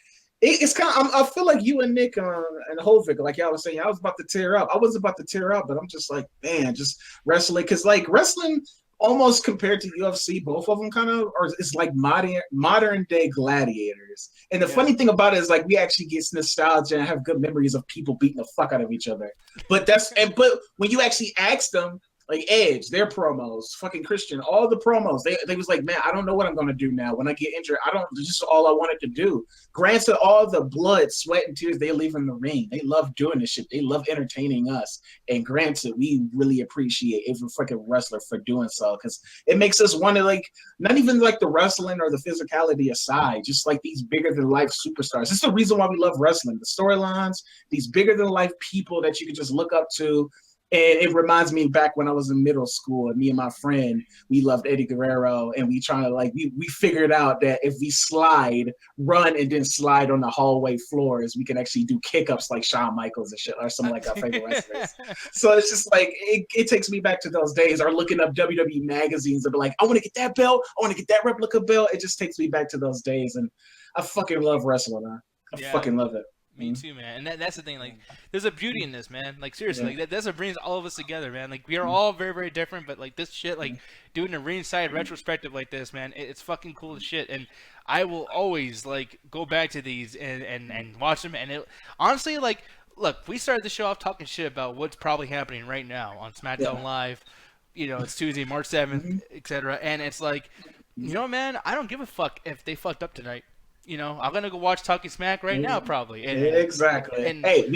S3: it's kind of, I feel like you and Nick and Hovig, like y'all was saying, I was about to tear up. I was about to tear up, but I'm just like, man, just wrestling, because like wrestling, almost compared to UFC, both of them kind of it's like modern day gladiators. And the funny thing about it is like we actually get nostalgia and have good memories of people beating the fuck out of each other. But but when you actually ask them, like Edge, their promos, fucking Christian, all the promos, they was like, man, I don't know what I'm gonna do now. When I get injured, this is all I wanted to do. Granted, all the blood, sweat, and tears they leave in the ring. They love doing this shit. They love entertaining us. And granted, we really appreciate every fucking wrestler for doing so, because it makes us want to, like, not even like the wrestling or the physicality aside, just like these bigger than life superstars. This is the reason why we love wrestling. The storylines, these bigger than life people that you can just look up to. And it reminds me back when I was in middle school, and me and my friend, we loved Eddie Guerrero, and we figured out that if we run and then slide on the hallway floors, we can actually do kick-ups like Shawn Michaels and shit, or some like our favorite wrestlers. So it's just like, it takes me back to those days, or looking up WWE magazines and be like, I want to get that belt, I want to get that replica belt. It just takes me back to those days, and I fucking love wrestling, man. I fucking love it.
S1: Me too, man. And that's the thing. Like, there's a beauty in this, man. Like, seriously, like that's what brings all of us together, man. Like, we are all very, very different, but like this shit, like doing a ringside retrospective like this, man, it's fucking cool as shit. And I will always like go back to these and watch them. And it honestly, like, look, we started the show off talking shit about what's probably happening right now on SmackDown Live. You know, it's Tuesday, March 7th, etc. And it's like, you know, man, I don't give a fuck if they fucked up tonight. You know, I'm gonna go watch Talking Smack right now, probably. And,
S3: exactly. And hey,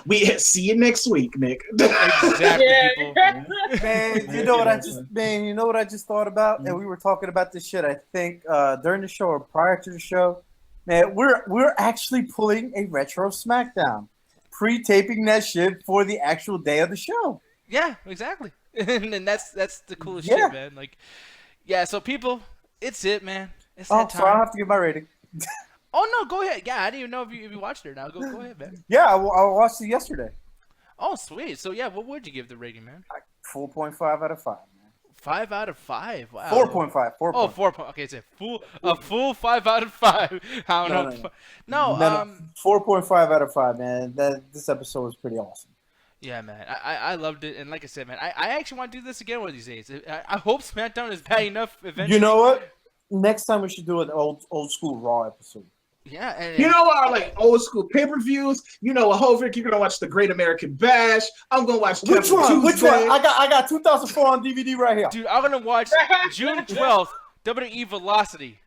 S3: we see you next week, Nick.
S1: Exactly, people.
S2: Man, you know what I just thought about? And we were talking about this shit, I think, during the show or prior to the show. Man, we're actually pulling a retro SmackDown, pre-taping that shit for the actual day of the show.
S1: Yeah, exactly. And that's the coolest shit, man. Like, yeah. So people, it's it, man. It's that time.
S2: So I have to give my rating.
S1: Oh no, go ahead. Yeah, I didn't even know if you watched it now. Go ahead, man.
S2: Yeah, I watched it yesterday.
S1: Oh, sweet. So yeah, what would you give the rating, man?
S2: 4.5 out of 5, man.
S1: 5 out of 5. Wow.
S2: 4.5. 4.
S1: Oh, 4. Okay, it's a full 5 out of 5. I don't know. No,
S2: 4.5 out of 5, man. This episode was pretty awesome.
S1: Yeah, man. I loved it, and like I said, man, I actually want to do this again one of these days. I hope SmackDown is bad enough eventually.
S2: You know what? Next time we should do an old school Raw episode.
S1: Yeah, and
S3: you know what? Like old school pay-per-views. You know what, Hovik, you're gonna watch the Great American Bash. I'm gonna watch
S2: Which one? I got 2004 on DVD right here.
S1: Dude, I'm gonna watch June 12th, WWE Velocity.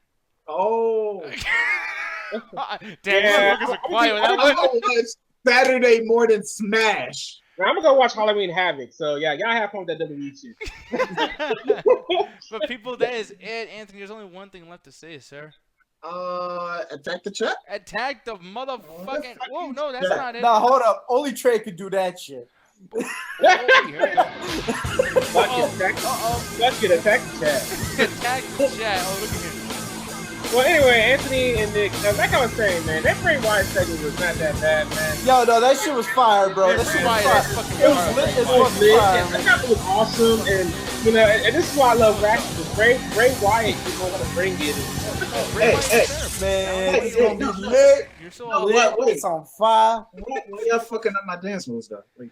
S3: Oh.
S1: Damn, look, quiet with that one.
S3: Saturday morning smash.
S4: Now, I'm gonna go watch Halloween Havoc. So yeah, y'all have fun with that WWE shit.
S1: But people, that is it. Anthony, there's only one thing left to say, sir.
S3: Attack the chat.
S1: Attack the motherfucking. Whoa, no, that's not it.
S2: Nah, hold up. Only Trey could do that shit.
S4: Attack the chat.
S1: Attack the chat. Oh, look at him.
S4: Well, anyway, Anthony and Nick, like I was saying, man, that Bray Wyatt segment was not that bad, man.
S2: Yo, no, that shit was fire, bro. That shit was fire. It was lit as fucking fire.
S4: I thought it was awesome, and You know, and this is why I love wrestling. Bray Wyatt is one of the bring it.
S3: Hey,
S2: Man,
S3: Hey,
S2: it's
S3: hey,
S2: gonna
S3: no,
S2: be lit.
S1: You're so
S3: no, what? Wait,
S2: It's on fire.
S3: why y'all fucking up my dance moves though? Wait.